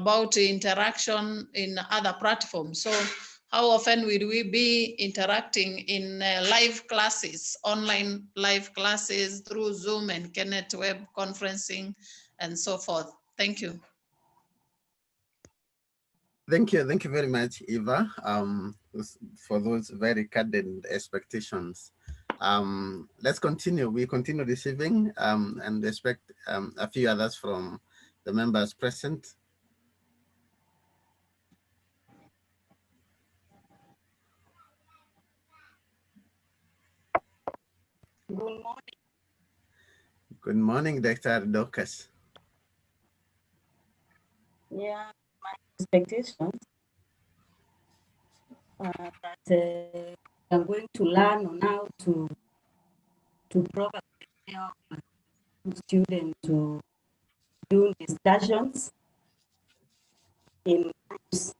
about interaction in other platforms. So how often will we be interacting in live classes, online live classes through Zoom and Kenneth web conferencing and so forth? Thank you. Thank you very much, Eva, for those very candid expectations. Let's continue. We continue receiving and expect a few others from the members present. Good morning. Good morning, Dr. Dorcas. Yeah, my expectations are that I'm going to learn on how to probably help students to do discussions in groups.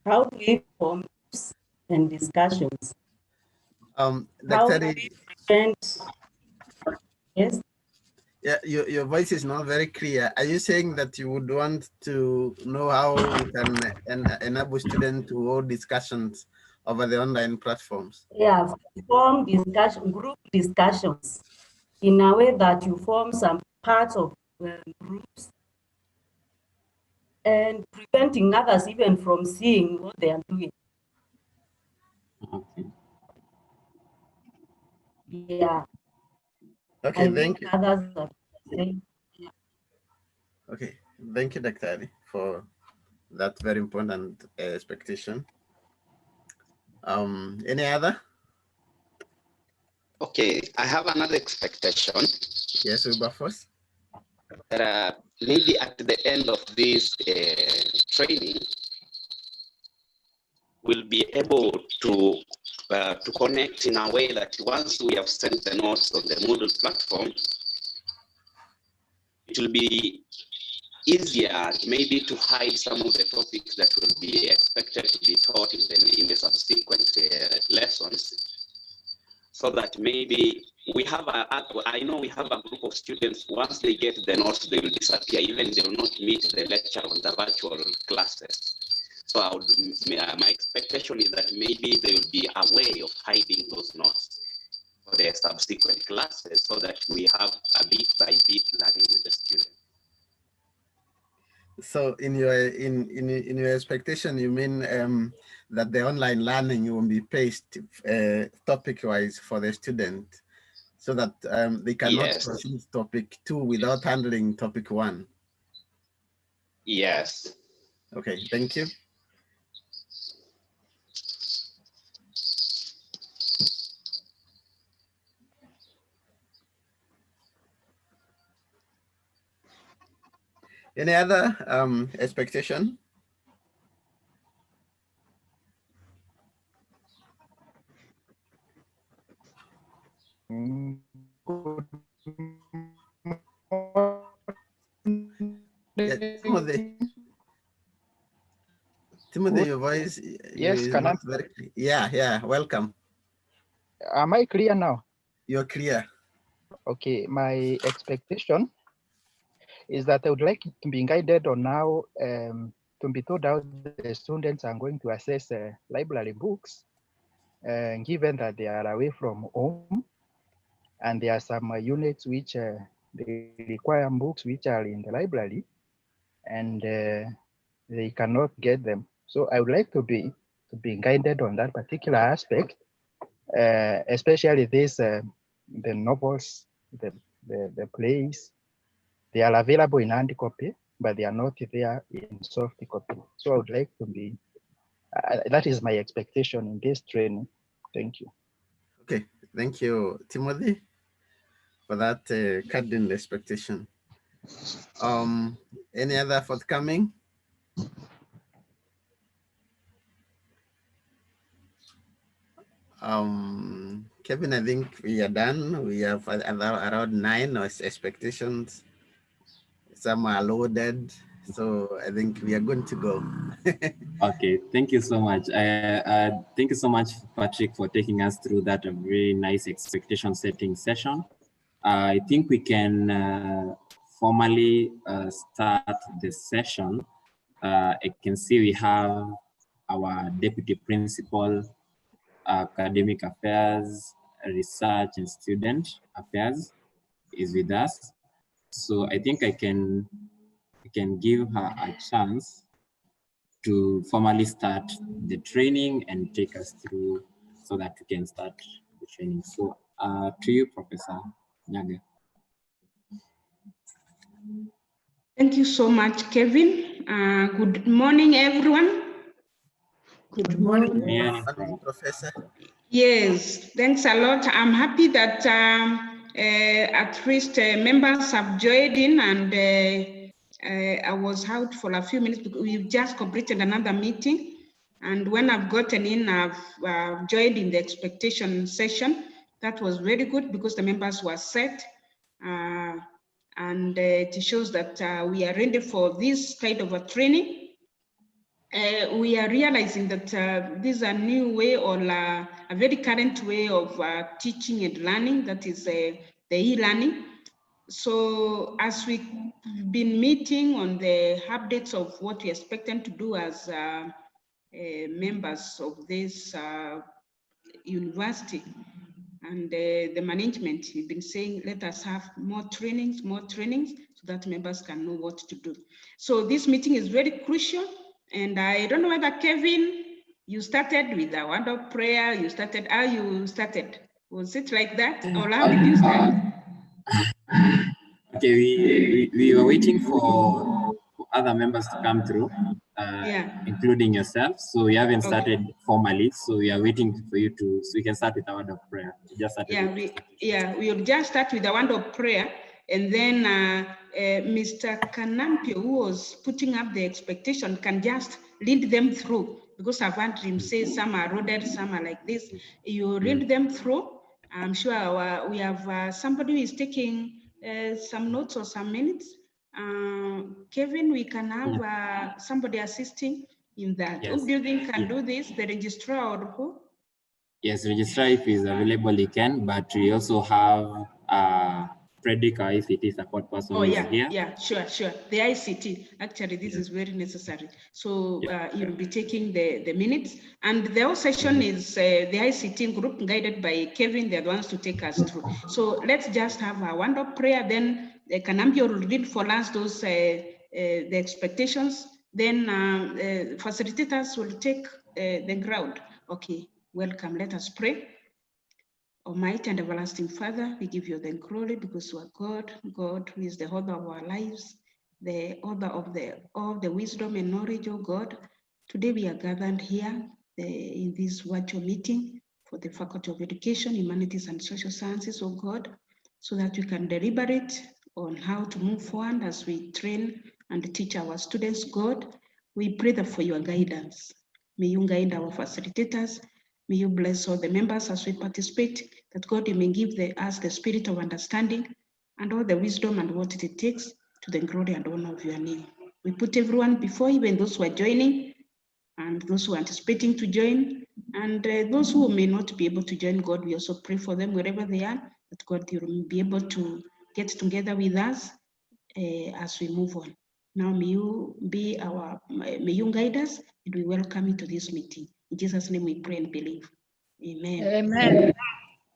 How do we form groups and discussions? How do we prevent? Yes. Yeah, your voice is not very clear. Are you saying that you would want to know how we can enable students to hold discussions over the online platforms? Yeah, form group discussions in a way that you form some parts of groups and preventing others even from seeing what they are doing. Okay. Yeah. Okay, thank you. Others are saying, yeah. Okay, thank you, Dr. Ali, for that very important expectation. Any other? Okay, I have another expectation. Yes, Wilberforce. That maybe at the end of this training, we'll be able to connect in a way that once we have sent the notes on the Moodle platform, it will be easier maybe to hide some of the topics that will be expected to be taught in the subsequent lessons, so that maybe we have I know we have a group of students, once they get the notes, they will disappear, even they will not meet the lecture on the virtual classes. So my expectation is that maybe there will be a way of hiding those notes for the subsequent classes, so that we have a bit by bit learning with the students. So in your expectation, you mean that the online learning will be paced topic-wise for the student, so that they cannot proceed topic 2 without handling topic 1? Yes. Okay, thank you. Any other expectation? Yeah, Timothy, your voice is not very clear. Yeah, welcome. Am I clear now? You're clear. Okay, my expectation is that I would like to be guided on how to be told how the students are going to access library books, given that they are away from home, and there are some units which they require books which are in the library, and they cannot get them. So I would like to be guided on that particular aspect, especially this the novels, the plays. They are available in hard copy, but they are not there in soft copy. So I would like to be, that is my expectation in this training. Thank you. Okay, thank you, Timothy, for that candid expectation. Any other forthcoming? Kevin, I think we are done. We have around 9 expectations. Some are loaded, so I think we are going to go. Okay, thank you so much. Thank you so much, Patrick, for taking us through that very nice expectation setting session. I think we can formally start the session. I can see we have our Deputy Principal, Academic Affairs, Research and Student Affairs is with us. So I think I can give her a chance to formally start the training and take us through so that we can start the training. So to you, Professor Nyaga. Thank you so much, Kevin. Good morning, everyone. Good morning. Yeah. Professor. Yes, thanks a lot. I'm happy that at least members have joined in, and I was out for a few minutes because we've just completed another meeting. And when I've gotten in, I've joined in the expectation session. That was very good because the members were set. And it shows that we are ready for this kind of a training. We are realizing that this is a new way or a very current way of teaching and learning, that is the e-learning. So as we've been meeting on the updates of what we expect them to do as members of this university, and the management, we've been saying, let us have more trainings, so that members can know what to do. So this meeting is very crucial. And I don't know whether, Kevin, you started with a word of prayer, you started, how you started? Was it like that? Or how did you start? Okay, we were waiting for other members to come through, including yourself. So we haven't started formally. So we are waiting for you to, so we can start with a word of prayer. We just started we'll just start with a word of prayer. And then Mr. Kanampio, who was putting up the expectation, can just lead them through, because I've heard him say some are loaded, some are like this. You read them through. I'm sure we have somebody who is taking some notes or some minutes. Kevin, we can have somebody assisting in that. Yes. Who do you think can do this? The registrar or who? Yes, registrar, if he's available, he can, but we also have Frederick, our ICT support person, who is here. Yeah, sure. The ICT, actually, this is very necessary. So you'll be taking the minutes, and the whole session is the ICT group guided by Kevin. They're the ones to take us through. So let's just have a word-up prayer, then Kanambio will read for us those the expectations, then facilitators will take the ground. Okay, welcome, let us pray. Almighty and everlasting Father, we give you the glory because you are God who is the author of our lives, the author of all the wisdom and knowledge, oh God. Today we are gathered here in this virtual meeting for the Faculty of Education, Humanities and Social Sciences, oh God, so that we can deliberate on how to move forward as we train and teach our students, God. We pray that for your guidance. May you guide our facilitators. May you bless all the members as we participate, that God, you may give us the spirit of understanding and all the wisdom and what it takes to the glory and honor of your name. We put everyone before you, even those who are joining and those who are anticipating to join, and those who may not be able to join, God, we also pray for them wherever they are, that God, you will be able to get together with us as we move on. Now, may you guide us, and we welcome you to this meeting. In Jesus' name we pray and believe. Amen.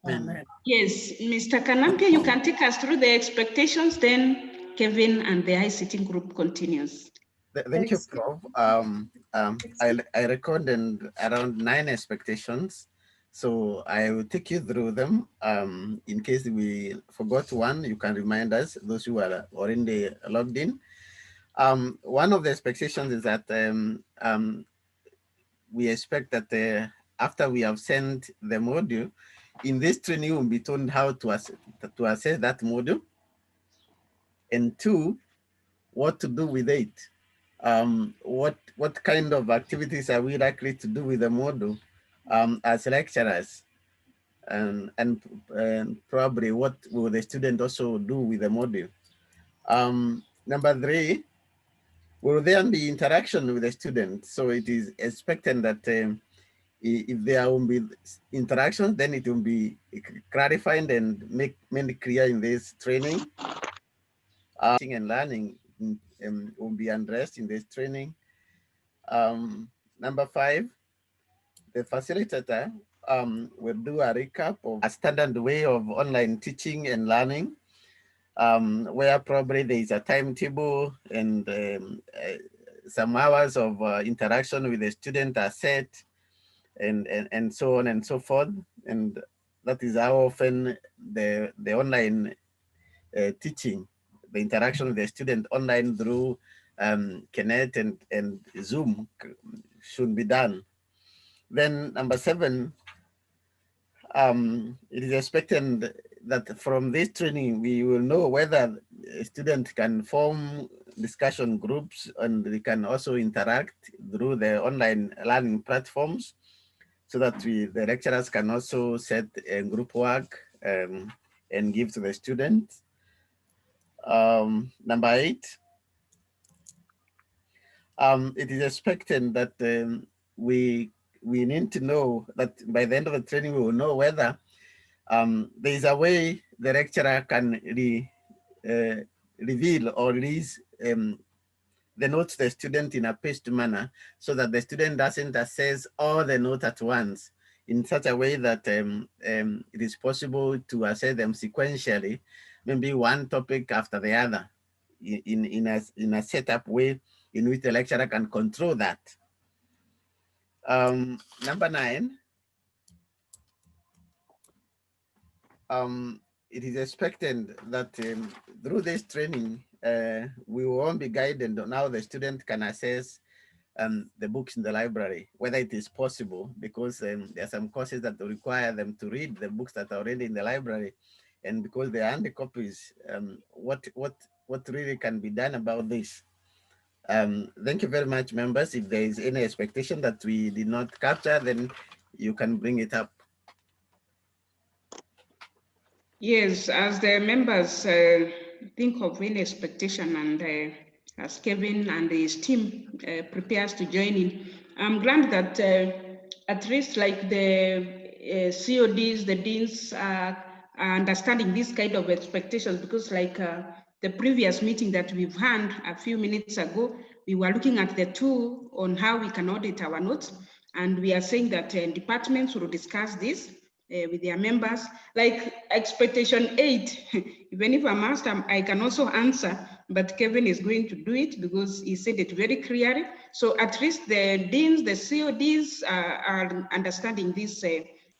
Amen. Yes, Mr. Kanampia, you can take us through the expectations, then Kevin and the ICT group continues. Thank you, Prof. I recorded around 9 expectations, so I will take you through them. In case we forgot one, you can remind us, those who are already logged in. One of the expectations is that we expect that after we have sent the module, in this training we'll be told how to assess that module, and 2, what to do with it. What kind of activities are we likely to do with the module as lecturers, and probably what will the student also do with the module. Number 3, will there be interaction with the student? So it is expected that if there will be interaction, then it will be clarified and made clear in this training. Teaching and learning will be addressed in this training. Number 5, the facilitator will do a recap of a standard way of online teaching and learning, where probably there is a timetable and some hours of interaction with the student are set, and so on and so forth. And that is how often the online teaching, the interaction with the student online through Connect and Zoom should be done. Then number 7, it is expected that from this training, we will know whether a student can form discussion groups and they can also interact through the online learning platforms, so that the lecturers can also set group work and give to the students. Number 8, it is expected that we need to know that by the end of the training, we will know whether there is a way the lecturer can reveal or release the notes to the student in a paced manner, so that the student doesn't assess all the notes at once, in such a way that it is possible to assess them sequentially, maybe one topic after the other, in a setup way in which the lecturer can control that. Number 9, it is expected that through this training, we won't be guided on how the student can assess the books in the library, whether it is possible, because there are some courses that require them to read the books that are already in the library, and because they are handy copies, what really can be done about this? Thank you very much, members. If there is any expectation that we did not capture, then you can bring it up. Yes, as the members think of any expectation, and as Kevin and his team prepares to join in, I'm glad that at least like the CODs, the deans are understanding this kind of expectations, because like the previous meeting that we've had a few minutes ago, we were looking at the tool on how we can audit our notes, and we are saying that departments will discuss this with their members. Like expectation 8, even if I'm asked, I can also answer, but Kevin is going to do it because he said it very clearly. So at least the deans, the CODs are understanding this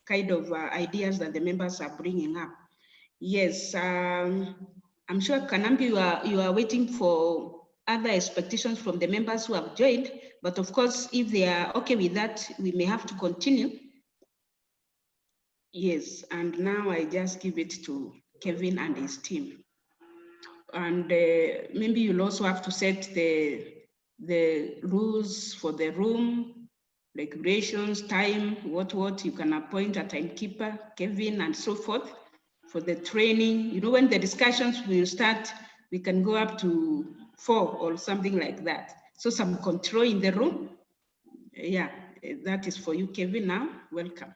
kind of ideas that the members are bringing up. Yes, I'm sure Kanambi, you are waiting for other expectations from the members who have joined, but of course, if they are okay with that, we may have to continue. Yes, and now I just give it to Kevin and his team. And maybe you'll also have to set the rules for the room, like durations, time, what you can appoint a timekeeper, Kevin, and so forth for the training. You know, when the discussions will start, we can go up to 4 or something like that. So some control in the room. Yeah, that is for you, Kevin, now. Welcome.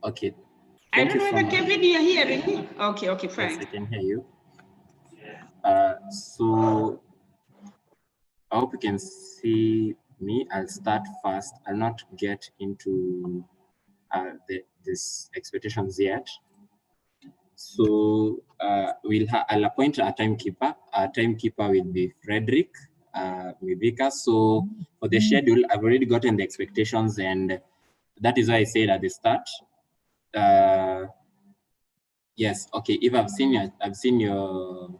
Okay. I don't know whether Kevin, you're hearing me. Okay, fine. Yes, I can hear you. So I hope you can see me. I'll start fast. I'll not get into these expectations yet. So I'll appoint a timekeeper. Our timekeeper will be Frederick Mivika. So for the schedule, I've already gotten the expectations, and that is why I said at the start. Yes, okay. If I've seen your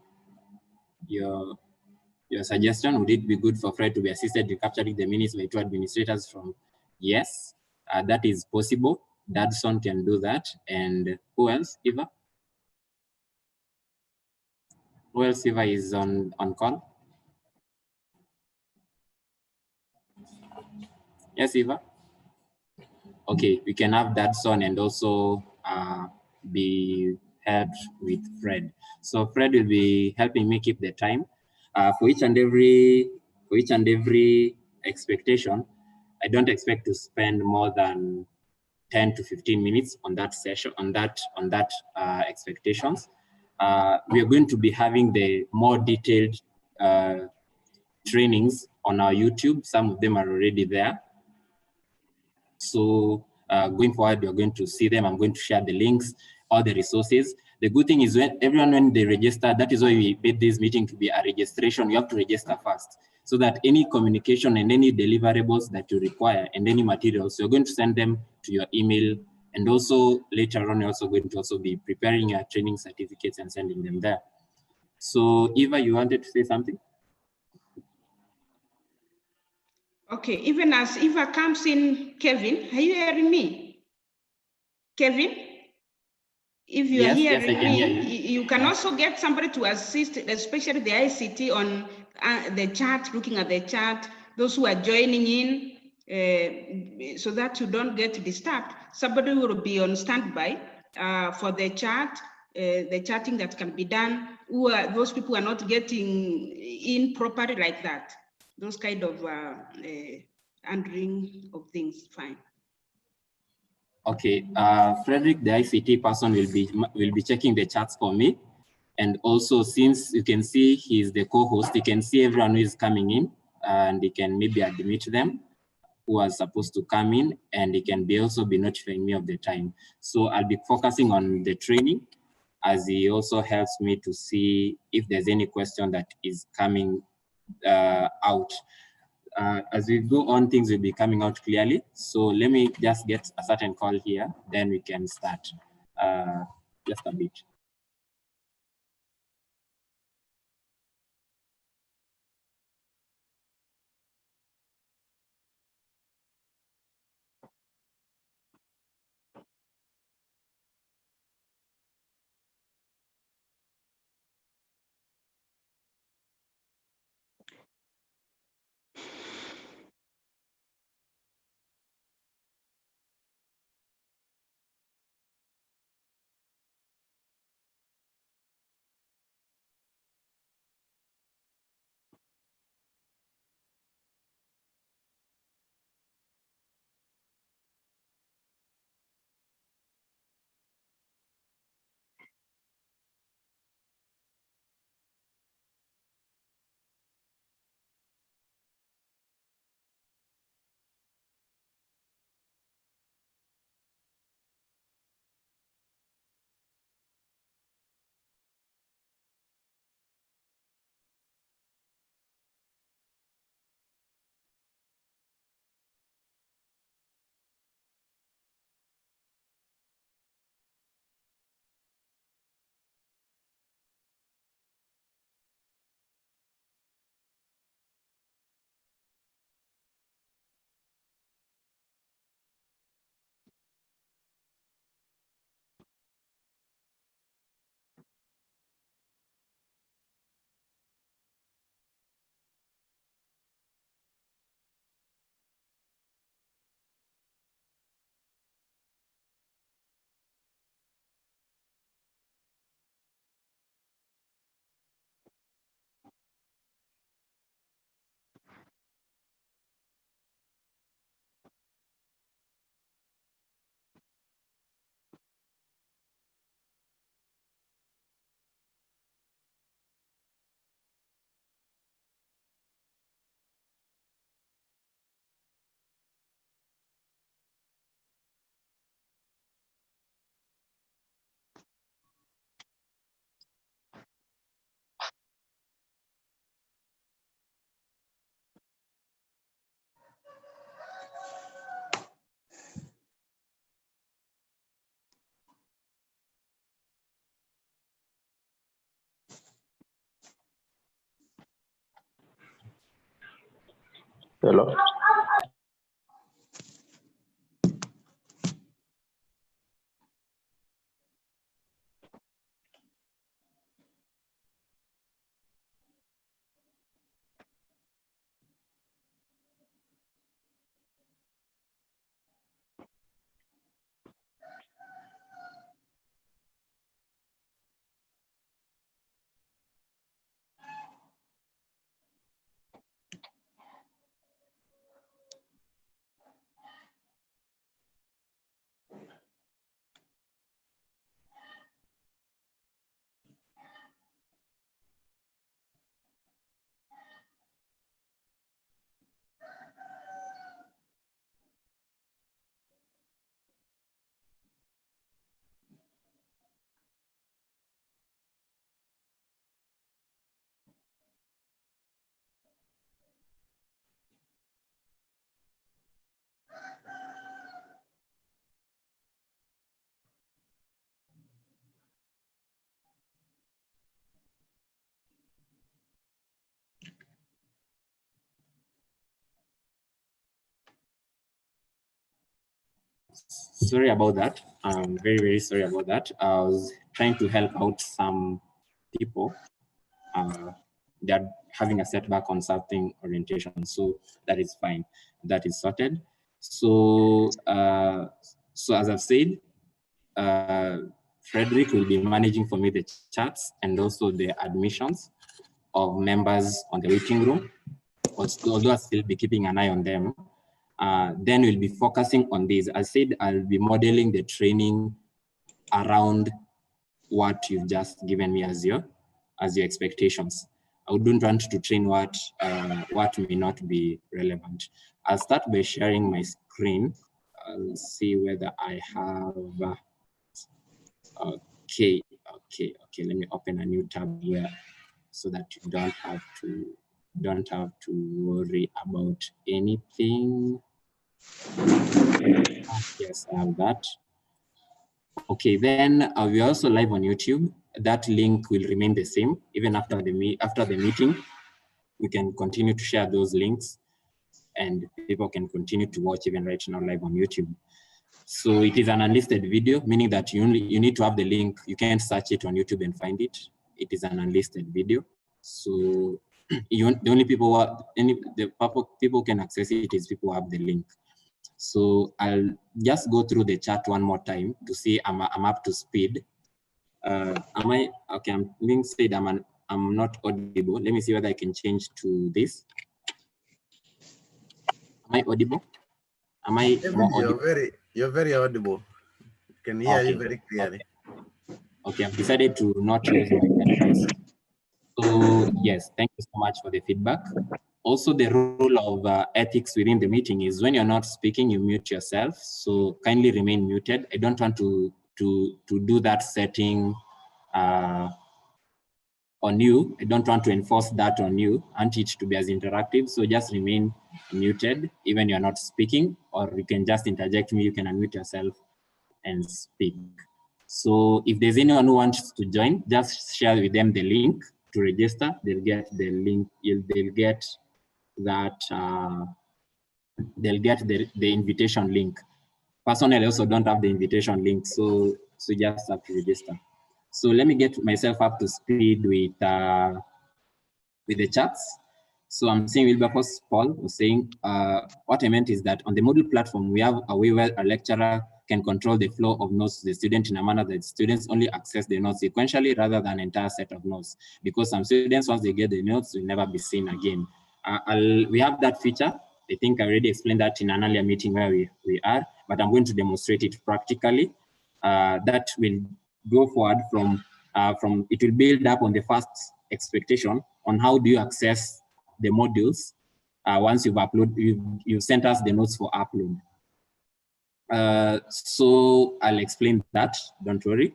suggestion, would it be good for Fred to be assisted in capturing the minutes by 2 administrators from? Yes, that is possible. Dadson can do that. And who else, Eva? Who else, Eva, is on call? Yes, Eva? Okay, we can have Dadson and also be helped with Fred. So Fred will be helping me keep the time. For each and every expectation, I don't expect to spend more than 10 to 15 minutes on that session, on that expectations. we are going to be having the more detailed trainings on our YouTube. Some of them are already there. So going forward, you're going to see them. I'm going to share the links, all the resources. The good thing is when they register, that is why we made this meeting to be a registration. You have to register first so that any communication and any deliverables that you require and any materials, you're going to send them to your email. And also later on, you're also going to also be preparing your training certificates and sending them there. So Eva, you wanted to say something? Okay, even as Eva comes in, Kevin, are you hearing me? Kevin? If you are hearing me, you can also get somebody to assist, especially the ICT on the chat, looking at the chat, those who are joining in, so that you don't get disturbed. Somebody will be on standby for the chat, the chatting that can be done. Those people who are not getting in properly like that. Those kind of handling of things, fine. Okay, Frederick, the ICT person, will be checking the chats for me. And also, since you can see he's the co-host, you can see everyone who is coming in, and he can maybe admit them who are supposed to come in, and he can also be notifying me of the time. So I'll be focusing on the training, as he also helps me to see if there's any question that is coming out. As we go on, things will be coming out clearly. So let me just get a certain call here, then we can start just a bit. Hello. Sorry about that. I'm very, very sorry about that. I was trying to help out some people. They're having a setback on something orientation, so that is fine. That is sorted. So, so as I've said, Frederick will be managing for me the chats and also the admissions of members on the waiting room, although I'll still be keeping an eye on them. Then we'll be focusing on this. As I said, I'll be modeling the training around what you've just given me as your expectations. I wouldn't want to train what may not be relevant. I'll start by sharing my screen. I'll see whether I have. Okay. Let me open a new tab here so that you don't have to worry about anything. Yes, I have that. Okay, then we're also live on YouTube. That link will remain the same even after the meeting. We can continue to share those links, and people can continue to watch even right now live on YouTube. So it is an unlisted video, meaning that you need to have the link. You can't search it on YouTube and find it. It is an unlisted video. So the only people people can access it is people who have the link. So I'll just go through the chat one more time to see I'm up to speed. Am I okay? Link said I'm not audible. Let me see whether I can change to this. Am I audible? Am I more audible? You're very audible. I can hear you very clearly. Okay, I've decided to not use my headphones. So yes, thank you so much for the feedback. Also, the rule of ethics within the meeting is when you're not speaking, you mute yourself. So kindly remain muted. I don't want to do that setting on you. I don't want to enforce that on you. I want it to be as interactive. So just remain muted, even you're not speaking, or you can just interject me. You can unmute yourself and speak. So if there's anyone who wants to join, just share with them the link to register. They'll get the link. They'll get that. They'll get the invitation link. Personally, I also don't have the invitation link, so just have to register. So let me get myself up to speed with the chats. So I'm saying Wilberforce Paul was saying, what I meant is that on the Moodle platform, we have a way where a lecturer can control the flow of notes to the student in a manner that students only access the notes sequentially rather than an entire set of notes. Because some students, once they get the notes, will never be seen again. We have that feature. I think I already explained that in an earlier meeting where we are, but I'm going to demonstrate it practically. That will go forward from it will build up on the first expectation on how do you access the modules once you've uploaded, you've sent us the notes for upload. So I'll explain that, don't worry.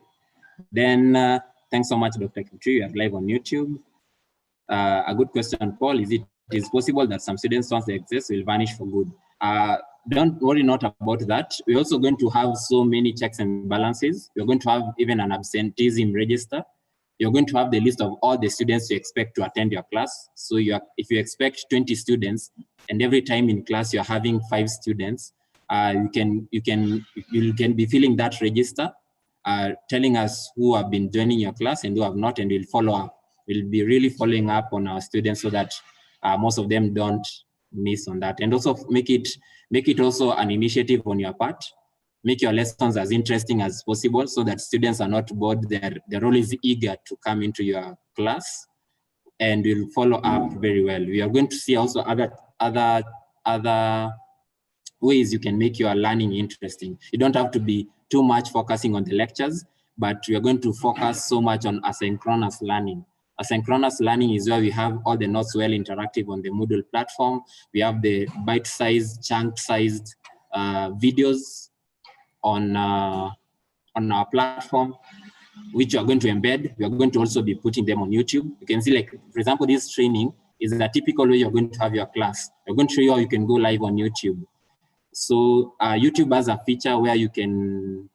Then thanks so much, Dr. Kipchui, you are live on YouTube. A good question, Paul, is it possible that some students, once they access, will vanish for good? Don't worry not about that. We're also going to have so many checks and balances. We're going to have even an absenteeism register. You're going to have the list of all the students you expect to attend your class. So if you expect 20 students, and every time in class you're having 5 students, you can be filling that register, telling us who have been joining your class and who have not, and we'll follow up. We'll be really following up on our students so that most of them don't miss on that. And also make it also an initiative on your part. Make your lessons as interesting as possible so that students are not bored. They're always eager to come into your class, and we'll follow up very well. We are going to see also other ways you can make your learning interesting. You don't have to be too much focusing on the lectures, but we are going to focus so much on asynchronous learning. Asynchronous learning is where we have all the notes well interactive on the Moodle platform. We have the bite-sized, chunk-sized videos on our platform, which you are going to embed. We are going to also be putting them on YouTube. You can see, like, for example, this training is a typical way you're going to have your class. We're going to show you how you can go live on YouTube. So YouTube has a feature where you can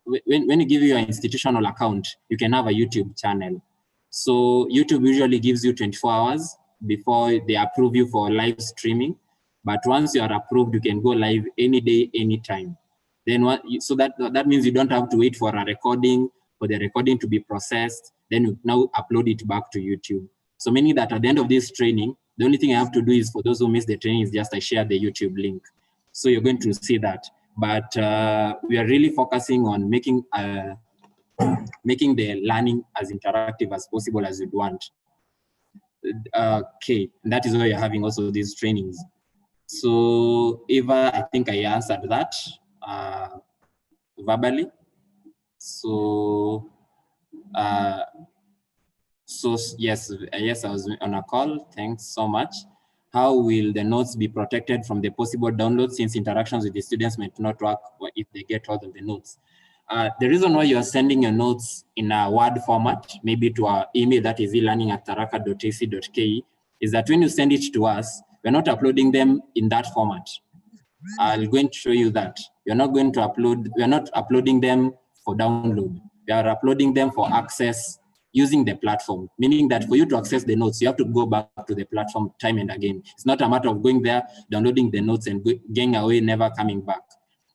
when you give your institutional account, you can have a YouTube channel. So YouTube usually gives you 24 hours before they approve you for live streaming. But once you are approved, you can go live any day, anytime. Then so that means you don't have to wait for a recording, for the recording to be processed, then you now upload it back to YouTube. So meaning that at the end of this training, the only thing I have to do is, for those who missed the training, is just I share the YouTube link. So you're going to see that. But we are really focusing on making the learning as interactive as possible as you'd want. Okay, that is why you're having also these trainings. So Eva, I think I answered that verbally. So yes, I was on a call. Thanks so much. How will the notes be protected from the possible download, since interactions with the students might not work if they get hold of the notes? The reason why you are sending your notes in a Word format, maybe to our email, that is elearning@tharaka.ac.ke, is that when you send it to us, we're not uploading them in that format. I'm going to show you that. We're not uploading them for download. We are uploading them for access using the platform, meaning that for you to access the notes, you have to go back to the platform time and again. It's not a matter of going there, downloading the notes and going away, never coming back.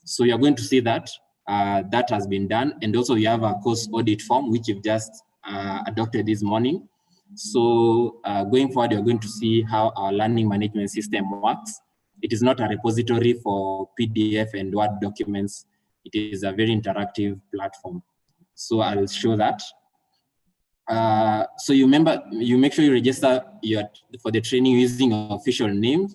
So you're going to see that that has been done. And also you have a course audit form, which you've just adopted this morning. So going forward, you're going to see how our learning management system works. It is not a repository for PDF and Word documents. It is a very interactive platform. So I'll show that. So you make sure you register for the training using your official name,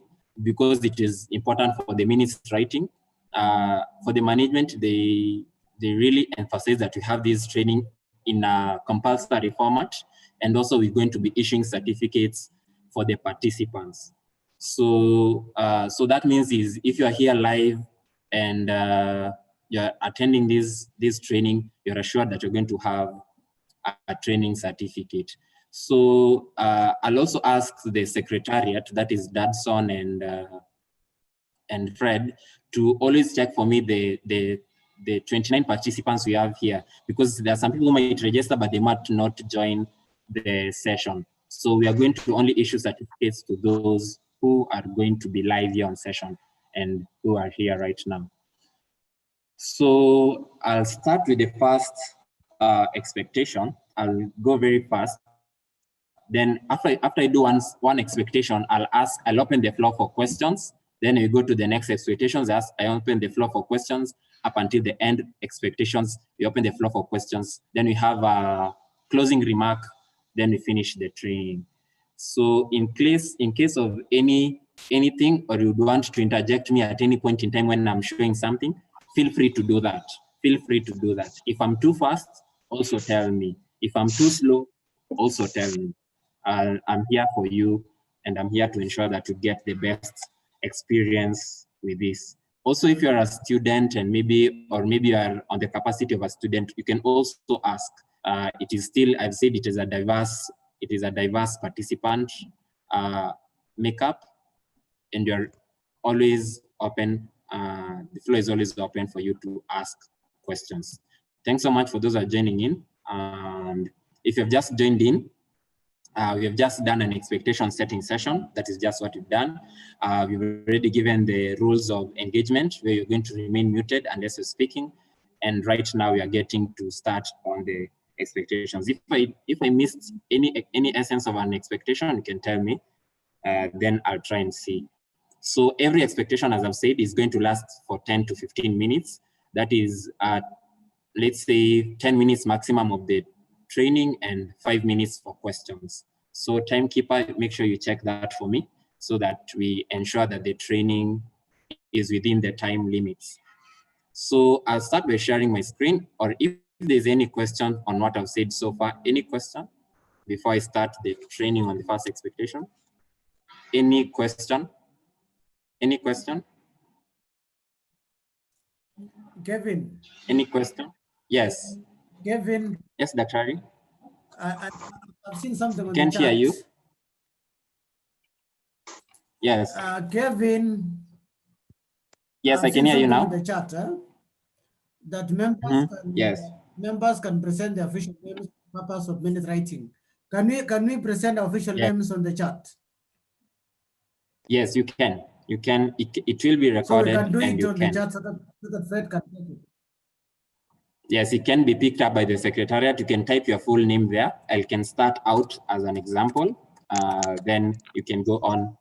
because it is important for the minutes writing. For the management, they really emphasize that we have this training in a compulsory format, and also we're going to be issuing certificates for the participants. So that means is if you are here live and you're attending this training, you're assured that you're going to have a training certificate. So I'll also ask the secretariat, that is Dadson and Fred, to always check for me the 29 participants we have here, because there are some people who might register but they might not join the session. So we are going to only issue certificates to those who are going to be live here on session and who are here right now. So I'll start with the first expectation. I'll go very fast. Then after I do one expectation, I'll open the floor for questions. Then we go to the next expectations. I open the floor for questions up until the end expectations. We open the floor for questions. Then we have a closing remark. Then we finish the training. So in case of anything, or you want to interject me at any point in time when I'm showing something, feel free to do that. Feel free to do that. If I'm too fast, also tell me. If I'm too slow, also tell me. I'm here for you, and I'm here to ensure that you get the best experience with this. Also, if you're a student and maybe you are on the capacity of a student, you can also ask. It is still, I've said, it is a diverse participant makeup, and you're always open. The floor is always open for you to ask questions. Thanks so much for those who are joining in. And if you've just joined in, we have just done an expectation setting session. That is just what we've done. We've already given the rules of engagement, where you're going to remain muted unless you're speaking. And right now we are getting to start on the expectations. If I missed any essence of an expectation, you can tell me. Then I'll try and see. So every expectation, as I've said, is going to last for 10 to 15 minutes. That is, let's say 10 minutes maximum of the training and 5 minutes for questions. So timekeeper, make sure you check that for me so that we ensure that the training is within the time limits. So I'll start by sharing my screen, or if there's any question on what I've said so far, any question before I start the training on the first expectation? Any question? Any question? Kevin. Any question? Yes. Kevin. Yes, Dr. Harry? I've seen something on Can't the chat. hear you. Yes. Kevin. Yes, I can hear you now. In the chat, that members can present the official names for purpose of minute writing. Can we present official names on the chat? Yes, you can. You can, it will be recorded. So we can do and it you on can. the chat so that Fred can take it. Yes, it can be picked up by the secretariat. You can type your full name there. I can start out as an example. Then you can go on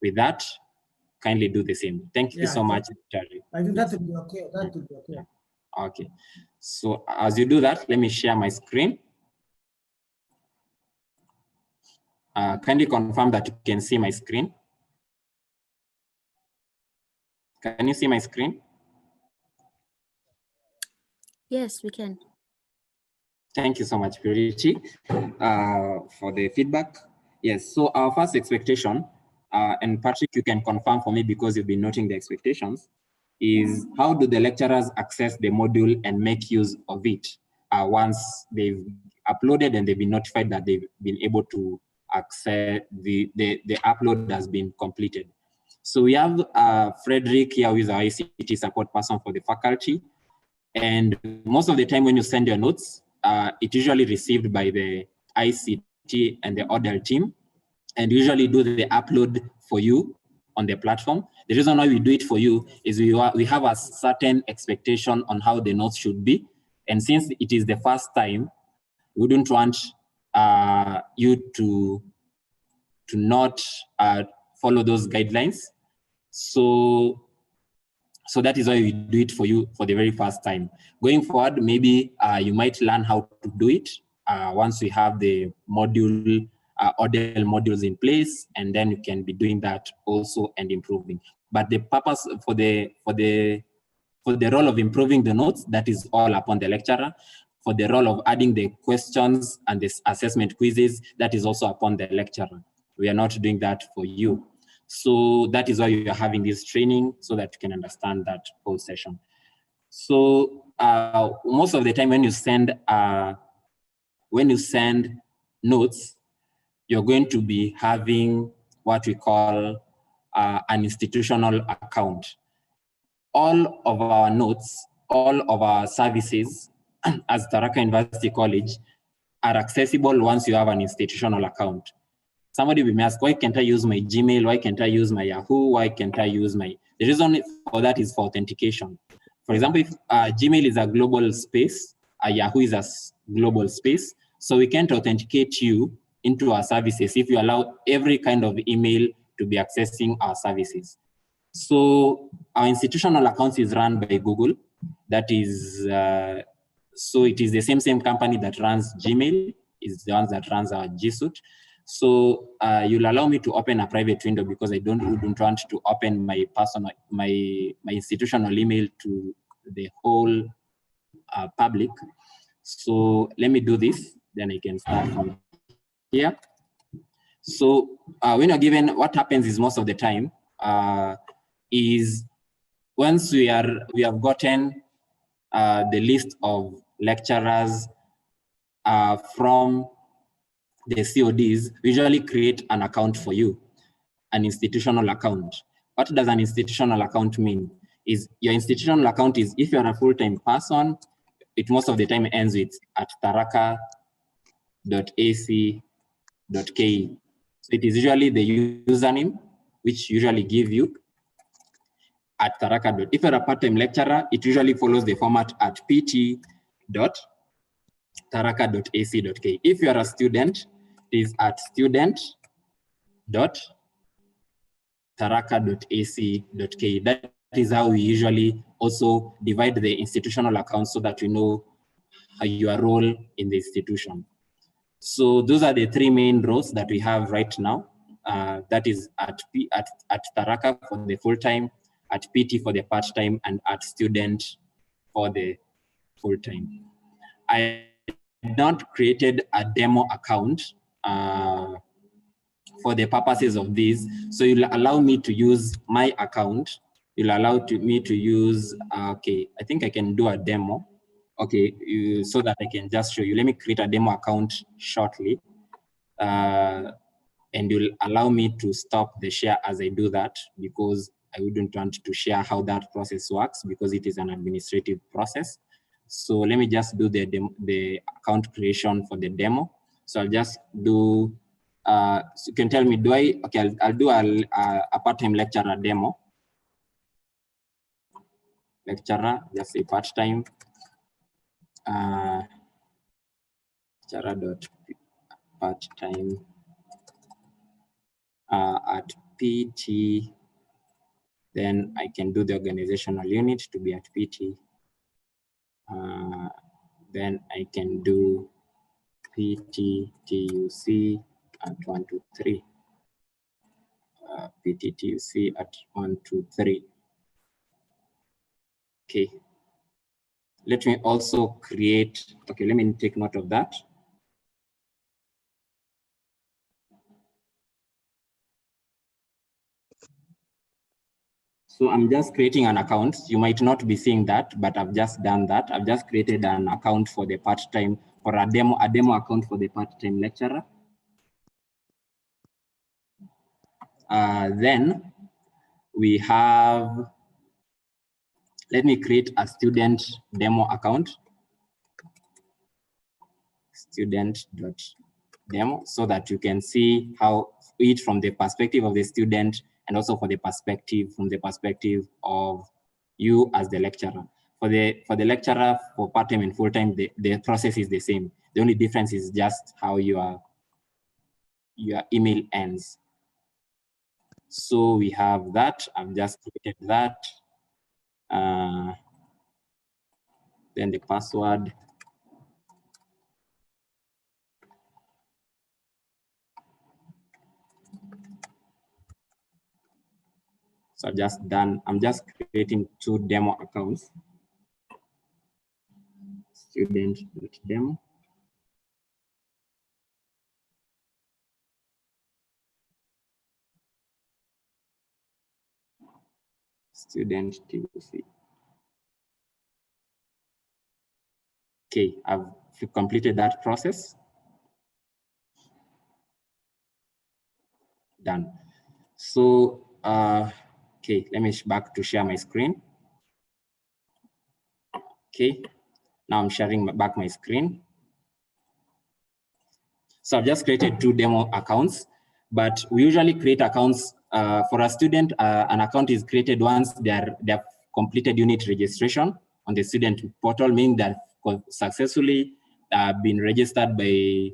with that. Kindly do the same. Thank you so much, Charlie. I think Yes. that will be okay. That will be okay. Okay. So as you do that, let me share my screen. Kindly confirm that you can see my screen. Can you see my screen? Yes, we can. Thank you so much, Purity, for the feedback. Yes, so our first expectation, and Patrick, you can confirm for me because you've been noting the expectations, is how do the lecturers access the module and make use of it once they've uploaded and they've been notified that they've been able to access the upload has been completed. So we have Frederick here, who is our ICT support person for the faculty. And most of the time when you send your notes, it's usually received by the ICT and the Audit team, and usually do the upload for you on the platform. The reason why we do it for you is we have a certain expectation on how the notes should be. And since it is the first time, we wouldn't want you to not follow those guidelines. So that is why we do it for you for the very first time. Going forward, maybe you might learn how to do it once we have the module, Audit modules in place, and then you can be doing that also and improving. But the purpose for the role of improving the notes, that is all upon the lecturer. For the role of adding the questions and the assessment quizzes, that is also upon the lecturer. We are not doing that for you. So that is why you are having this training, so that you can understand that whole session. So most of the time when you send notes, you're going to be having what we call an institutional account. All of our notes, all of our services as Tharaka University College are accessible once you have an institutional account. Somebody will ask, why can't I use my Gmail? Why can't I use my Yahoo? Why can't I use my... The reason for that is for authentication. For example, if Gmail is a global space, Yahoo is a global space, so we can't authenticate you into our services if you allow every kind of email to be accessing our services. So our institutional account is run by Google. That is, so it is the same company that runs Gmail, is the ones that runs our G Suite. So you'll allow me to open a private window because I don't want to open my personal, my institutional email to the whole public. So let me do this, then I can start from here. So when you're given, what happens is most of the time is once we have gotten the list of lecturers from the CODs, we usually create an account for you, an institutional account. What does an institutional account mean? Is your institutional account is, if you're a full-time person, it most of the time ends with @tharaka.ac.ke. So it is usually the username, which usually give you @tharaka. If you're a part-time lecturer, it usually follows the format @pt.tharaka.ac.ke. If you're a student, it is @student.tharaka.ac.ke. That is how we usually also divide the institutional accounts so that we know your role in the institution. So those are the three main roles that we have right now. That is at Tharaka for the full-time, at PT for the part-time, and at student for the full-time. I not created a demo account for the purposes of this. So you'll allow me to use my account. You'll allow me to use, okay, I think I can do a demo. Okay, so that I can just show you. Let me create a demo account shortly. And you'll allow me to stop the share as I do that, because I wouldn't want to share how that process works because it is an administrative process. So let me just do the account creation for the demo. So I'll just do So you can tell me, do I, okay, I'll do a part-time lecturer demo. Lecturer, just say part-time. Lecturer dot part-time at PT. Then I can do the organizational unit to be at PT. Then I can do PT TUC at 1, 2, 3. PT TUC at 1, 2, 3. Okay. Let me also create, okay, let me take note of that. So I'm just creating an account. You might not be seeing that, but I've just done that. I've just created an account for the part-time, for a demo account for the part-time lecturer. Then we have, let me create a student demo account. Student.demo, so that you can see how it from the perspective of the student and also for the perspective, from the perspective of you as the lecturer. For the lecturer, for part-time and full-time, the process is the same. The only difference is just how your email ends. So we have that. I've just created that. Then the password. So I'm just creating 2 demo accounts. Student.demo. Student TUC. Okay, I've completed that process. Done. So, okay, let me back to share my screen. Okay, now I'm sharing back my screen. So I've just created 2 demo accounts, but we usually create accounts for a student. An account is created once they've completed unit registration on the student portal, meaning that successfully been registered by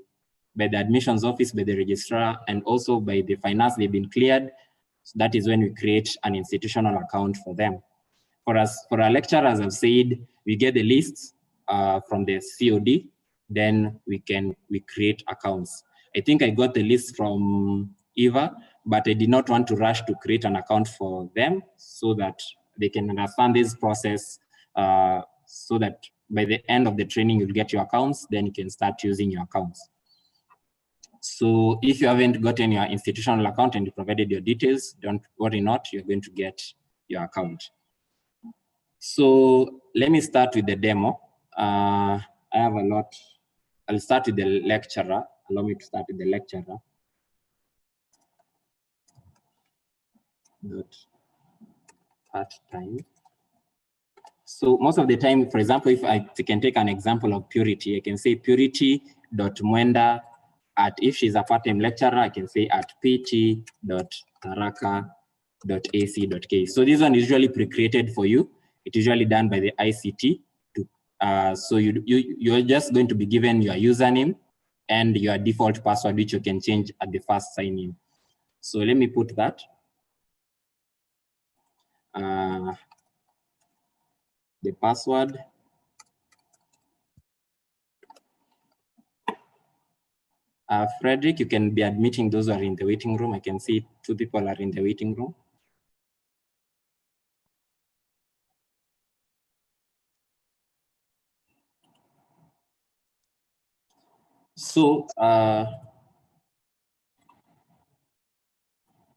the admissions office, by the registrar, and also by the finance. They've been cleared. So that is when we create an institutional account for them. For our lecturers, I've said, we get the lists from the COD, then we create accounts. I think I got the list from Eva, but I did not want to rush to create an account for them so that they can understand this process, so that by the end of the training, you'll get your accounts, then you can start using your accounts. So if you haven't gotten your institutional account and you provided your details, don't worry not, you're going to get your account. So let me start with the demo. I have a lot. I'll start with the lecturer. Allow me to start with the lecturer. Part-time. So most of the time, for example, if I can take an example of Purity, I can say purity.mwenda at, if she's a part-time lecturer, I can say at pt.taraka.ac.k. So this one is usually pre-created for you. It's usually done by the ICT. So you're just going to be given your username and your default password, which you can change at the first sign in. So let me put that. The password. Frederick, you can be admitting those who are in the waiting room. I can see 2 people are in the waiting room. So,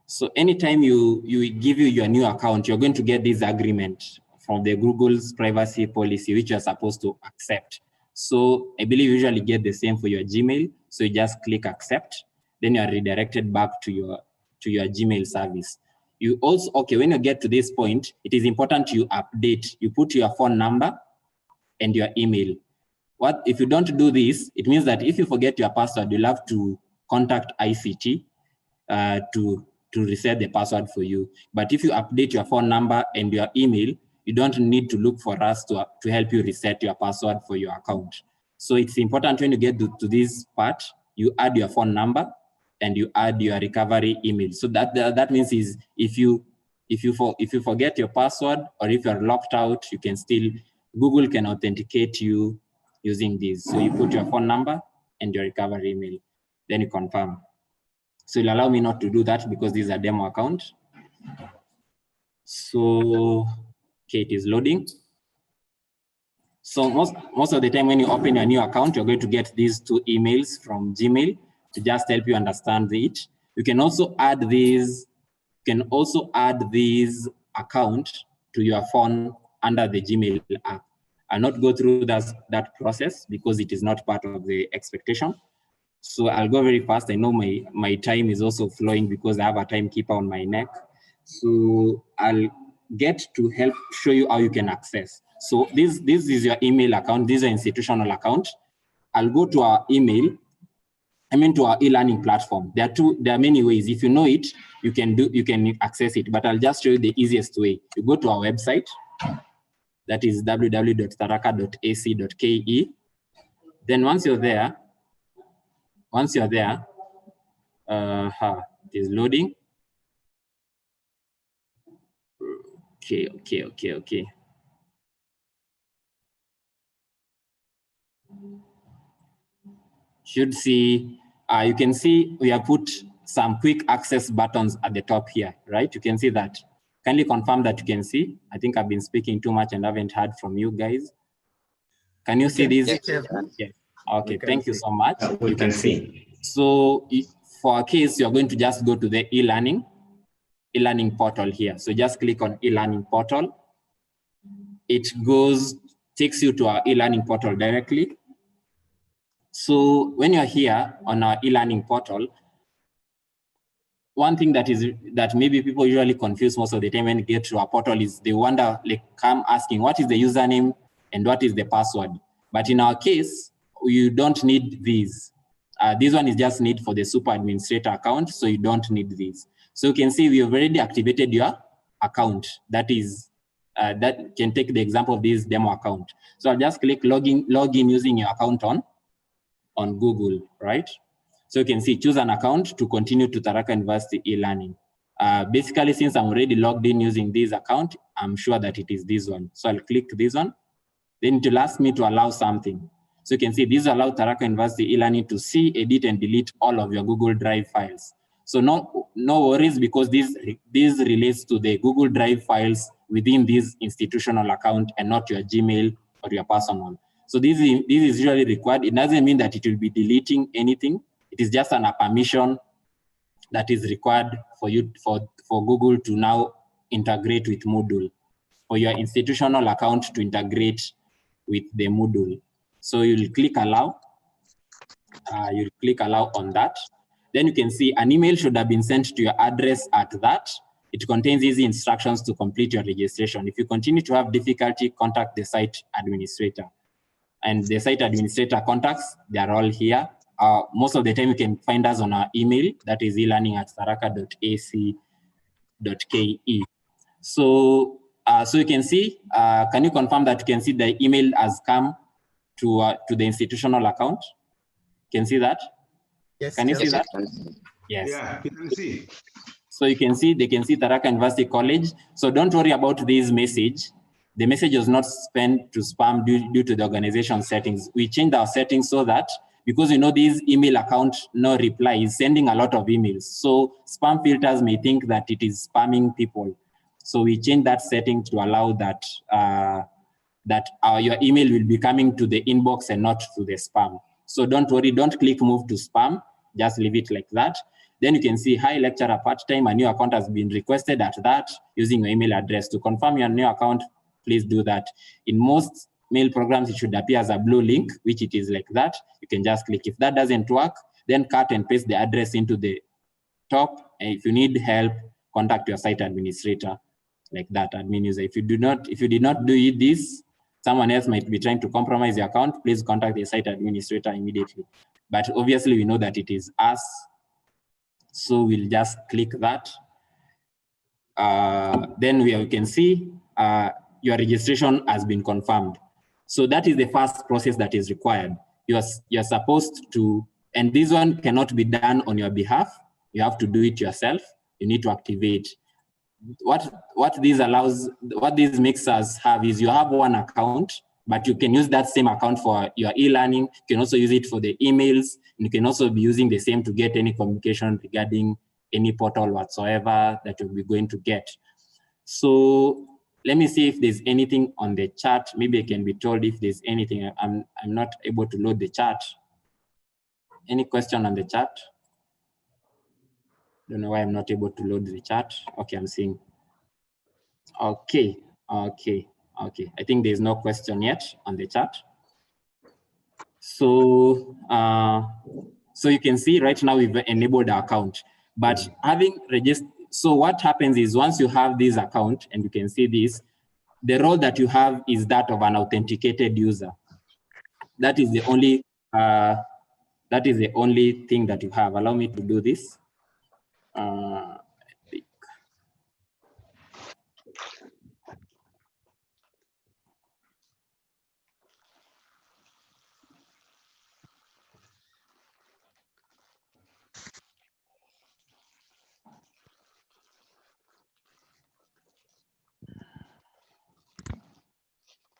so anytime you give you your new account, you're going to get this agreement from the Google's privacy policy, which you're supposed to accept. So I believe you usually get the same for your Gmail. So you just click accept, then you are redirected back to your Gmail service. You also, okay, when you get to this point, it is important you update. You put your phone number and your email. What if you don't do this? It means that if you forget your password, you'll have to contact ICT to reset the password for you. But if you update your phone number and your email, you don't need to look for us to help you reset your password for your account. So it's important when you get to this part, you add your phone number and you add your recovery email. So that means is if you forget your password or if you're locked out, you can still, Google can authenticate you using this. So you put your phone number and your recovery email, then you confirm. So it'll allow me not to do that because this is a demo account. So, okay, it is loading. So most of the time when you open your new account, you're going to get these 2 emails from Gmail to just help you understand it. You can also add these, account to your phone under the Gmail app. I'll not go through that process because it is not part of the expectation. So I'll go very fast. I know my time is also flowing because I have a timekeeper on my neck. So I'll get to help show you how you can access. So this is your email account. This is an institutional account. I'll go to our email, to our e-learning platform. There are many ways. If you know it, you can access it, but I'll just show you the easiest way. You go to our website, that is www.tharaka.ac.ke. Then once you're there, it is loading. Okay. Should see, you can see we have put some quick access buttons at the top here, right? You can see that. Kindly confirm that you can see. I think I've been speaking too much and haven't heard from you guys. Can you see these? Yes. Okay, thank you so much. We can see. So for our case, you're going to just go to the e-learning portal here. So just click on e-learning portal. It takes you to our e-learning portal directly. So when you're here on our e-learning portal, one thing that maybe people usually confuse most of the time when they get to our portal is they wonder, come asking, what is the username and what is the password? But in our case, you don't need these. This one is just need for the super administrator account, so you don't need these. So you can see we have already activated your account. That can take the example of this demo account. So I'll just click login using your account on Google, right? So you can see choose an account to continue to Tharaka University e-learning. Basically, since I'm already logged in using this account, I'm sure that it is this one. So I'll click this one. Then it will ask me to allow something. So you can see this allows Tharaka University e-learning to see, edit, and delete all of your Google Drive files. So no worries, because this relates to the Google Drive files within this institutional account and not your Gmail or your personal. So this is usually required. It doesn't mean that it will be deleting anything. It is just a permission that is required for Google to now integrate with Moodle, for your institutional account to integrate with the Moodle. So you'll click allow. You'll click allow on that. Then you can see an email should have been sent to your address at that. It contains easy instructions to complete your registration. If you continue to have difficulty, contact the site administrator. And the site administrator contacts, they are all here. Most of the time you can find us on our email, that is elearning@tharaka.ac.ke. So you can see, can you confirm that you can see the email has come to the institutional account? Can you see that? Yes. Can you see that? Yes. Yeah, you can see. So you can see, they can see Tharaka University College. So don't worry about this message. The message was not sent to spam due to the organization settings. We changed our settings so that, because this email account, no reply, is sending a lot of emails. So spam filters may think that it is spamming people. So we changed that setting to allow that, your email will be coming to the inbox and not to the spam. So don't worry, don't click move to spam, just leave it like that. Then you can see, hi lecturer part-time, a new account has been requested at that using your email address. To confirm your new account, please do that. In most mail programs, it should appear as a blue link, which it is like that. You can just click. If that doesn't work, then cut and paste the address into the top. And if you need help, contact your site administrator, like that, admin user. If you did not do this, someone else might be trying to compromise your account. Please contact the site administrator immediately. but obviously we know that it is us. So we'll just click that. Then we can see your registration has been confirmed. So that is the first process that is required. You're supposed to, and this one cannot be done on your behalf. You have to do it yourself. You need to activate. What this makes us have is you have one account, but you can use that same account for your e-learning. You can also use it for the emails. And you can also be using the same to get any communication regarding any portal whatsoever that you'll be going to get. So let me see if there's anything on the chat. Maybe I can be told if there's anything. I'm not able to load the chat. Any question on the chat? Don't know why I'm not able to load the chat. Okay, I'm seeing. Okay. I think there's no question yet on the chat. So, so you can see right now we've enabled the account, but having registered. So what happens is once you have this account and you can see this, the role that you have is that of an authenticated user. That is the only thing that you have. Allow me to do this.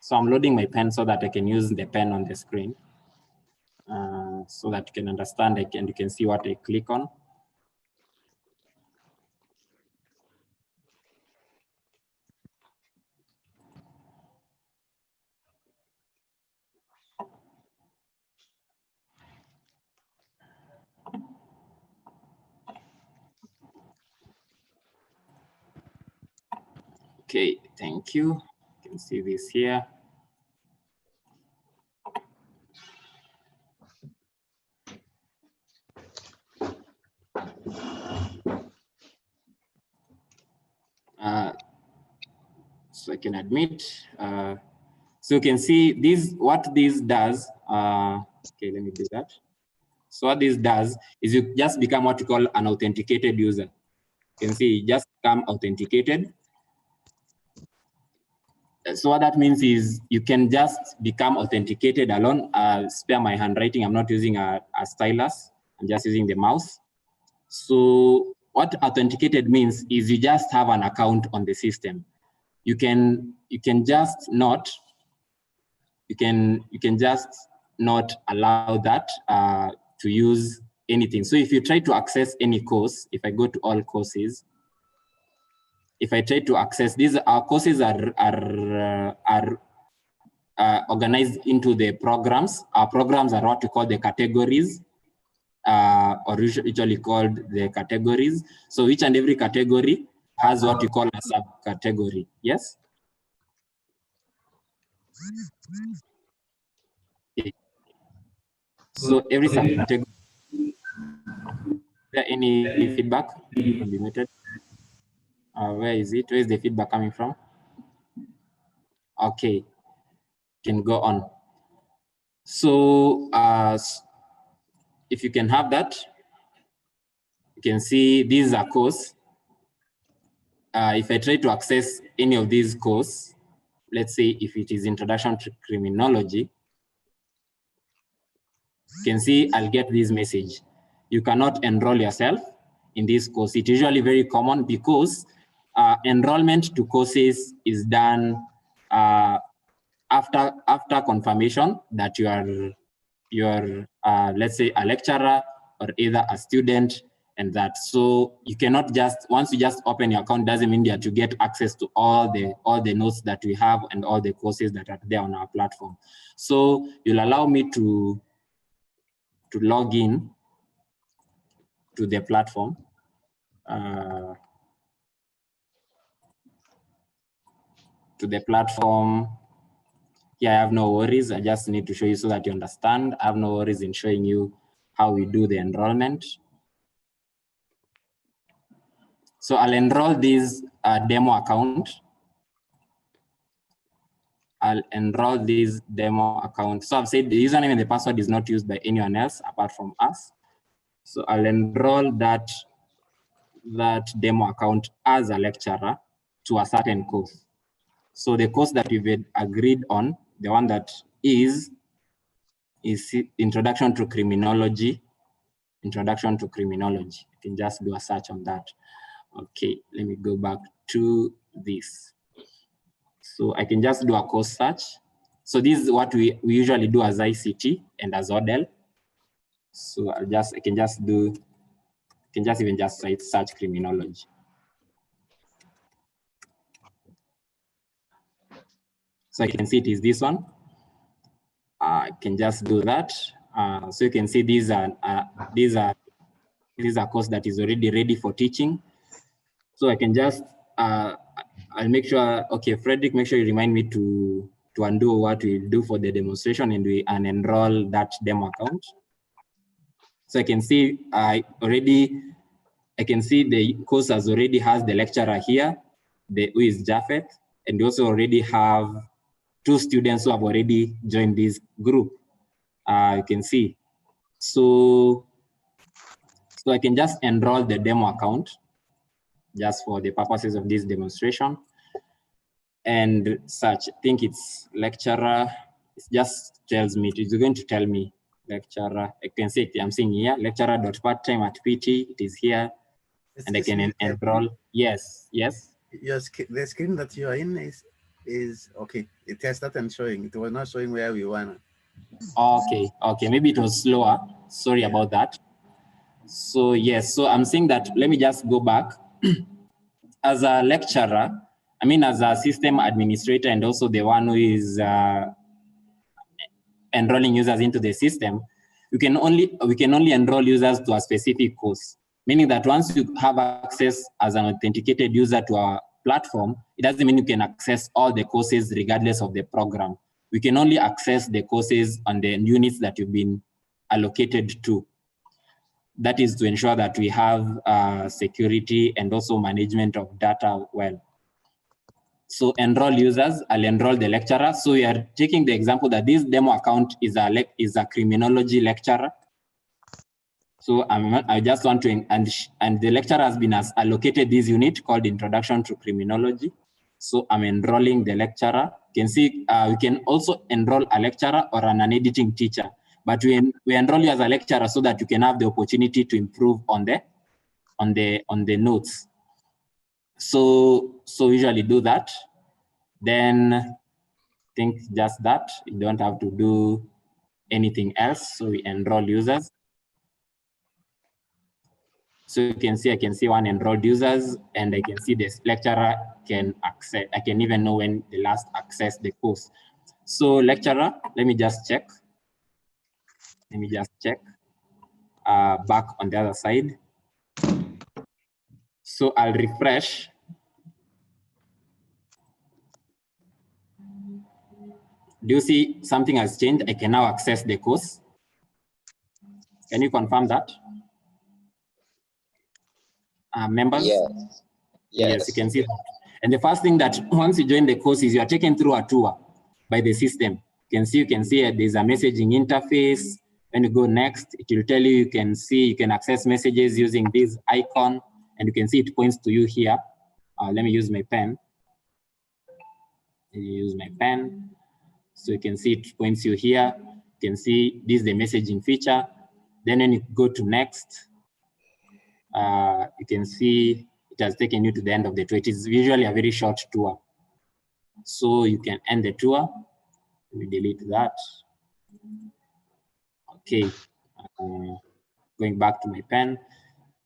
So I'm loading my pen so that I can use the pen on the screen, so that you can understand and you can see what I click on. Okay, thank you. You can see this here. So I can admit. So you can see this. What this does. Okay, let me do that. So what this does is you just become what you call an authenticated user. You can see you just become authenticated. So what that means is you can just become authenticated alone. Spare my handwriting. I'm not using a stylus. I'm just using the mouse. So what authenticated means is you just have an account on the system. You can just not allow that to use anything. So if you try to access any course, if I go to all courses, if I try to access these, our courses are organized into the programs. Our programs are what we call the categories, or usually called the categories. So each and every category has what we call a subcategory. Yes? Okay. So every subcategory. Is there any feedback? Can be muted. Where is it? Where is the feedback coming from? Okay, can go on. So if you can have that, you can see these are courses. If I try to access any of these courses, let's say if it is Introduction to Criminology, you can see I'll get this message. You cannot enroll yourself in this course. It's usually very common because enrollment to courses is done after confirmation that you are let's say a lecturer or either a student, and that. So you cannot just, once you just open your account, doesn't mean that you get access to all the notes that we have and all the courses that are there on our platform. So you'll allow me to log in to the platform. Yeah, I have no worries. I just need to show you so that you understand. I have no worries in showing you how we do the enrollment. So I'll enroll this demo account. I'll enroll this demo account. So I've said the username and the password is not used by anyone else apart from us. So I'll enroll that demo account as a lecturer to a certain course. So the course that we've agreed on, the one that is Introduction to Criminology. Introduction to Criminology. You can just do a search on that. Okay, let me go back to this. So I can just do a course search. So this is what we usually do as ICT and as Audit. So I can just even just write search criminology. So I can see it is this one. I can just do that. So you can see these are a course that is already ready for teaching. So I can just I'll make sure. Okay, Frederick, make sure you remind me to undo what we do for the demonstration and we enroll that demo account. So I can see I can see the course has the lecturer here, who is Japheth, and we also already have 2 students who have already joined this group. You can see. So I can just enroll the demo account just for the purposes of this demonstration. And search, I think it's lecturer. It just tells me, it's going to tell me lecturer. I can see it, I'm seeing here, lecturer.parttime at PT, it is here. And I can enroll. Yes. The screen that you are in is okay. It has started showing. It was not showing where we were. Okay. Maybe it was slower. Sorry about that. So yes, so I'm saying that, let me just go back. As a lecturer, as a system administrator and also the one who is enrolling users into the system, we can only enroll users to a specific course. Meaning that once you have access as an authenticated user to our platform, it doesn't mean you can access all the courses regardless of the program. We can only access the courses on the units that you've been allocated to. That is to ensure that we have security and also management of data well. So enroll users, I'll enroll the lecturer. So we are taking the example that this demo account is a criminology lecturer. So I just want to, and the lecturer has been allocated this unit called Introduction to Criminology. So I'm enrolling the lecturer. You can see we can also enroll a lecturer or an editing teacher, but we enroll you as a lecturer so that you can have the opportunity to improve on the notes. So usually do that. Then I think just that. You don't have to do anything else. So we enroll users. So you can see, I can see 1 enrolled users, and I can see this lecturer can access. I can even know when they last accessed the course. So lecturer, let me just check. Back on the other side. So I'll refresh. Do you see something has changed? I can now access the course. Can you confirm that? Members? Yes, you can see that. And the first thing that once you join the course is you are taken through a tour by the system. You can see there's a messaging interface. When you go next, it will tell you you can access messages using this icon, and you can see it points to you here. Let me use my pen. So you can see it points you here. You can see this is the messaging feature. Then when you go to next, you can see it has taken you to the end of the tour. It is usually a very short tour. So you can end the tour. Let me delete that. Okay, going back to my pen.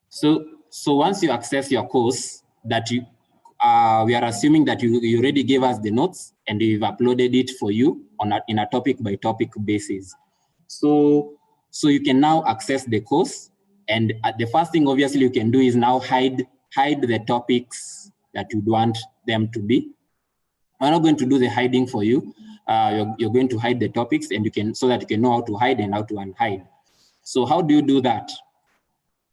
So once you access your course, that we are assuming that you already gave us the notes and we've uploaded it for you in a topic by topic basis. So you can now access the course, and the first thing obviously you can do is now hide the topics that you want them to be. I'm not going to do the hiding for you. You're going to hide the topics, and so that you can know how to hide and how to unhide. So how do you do that?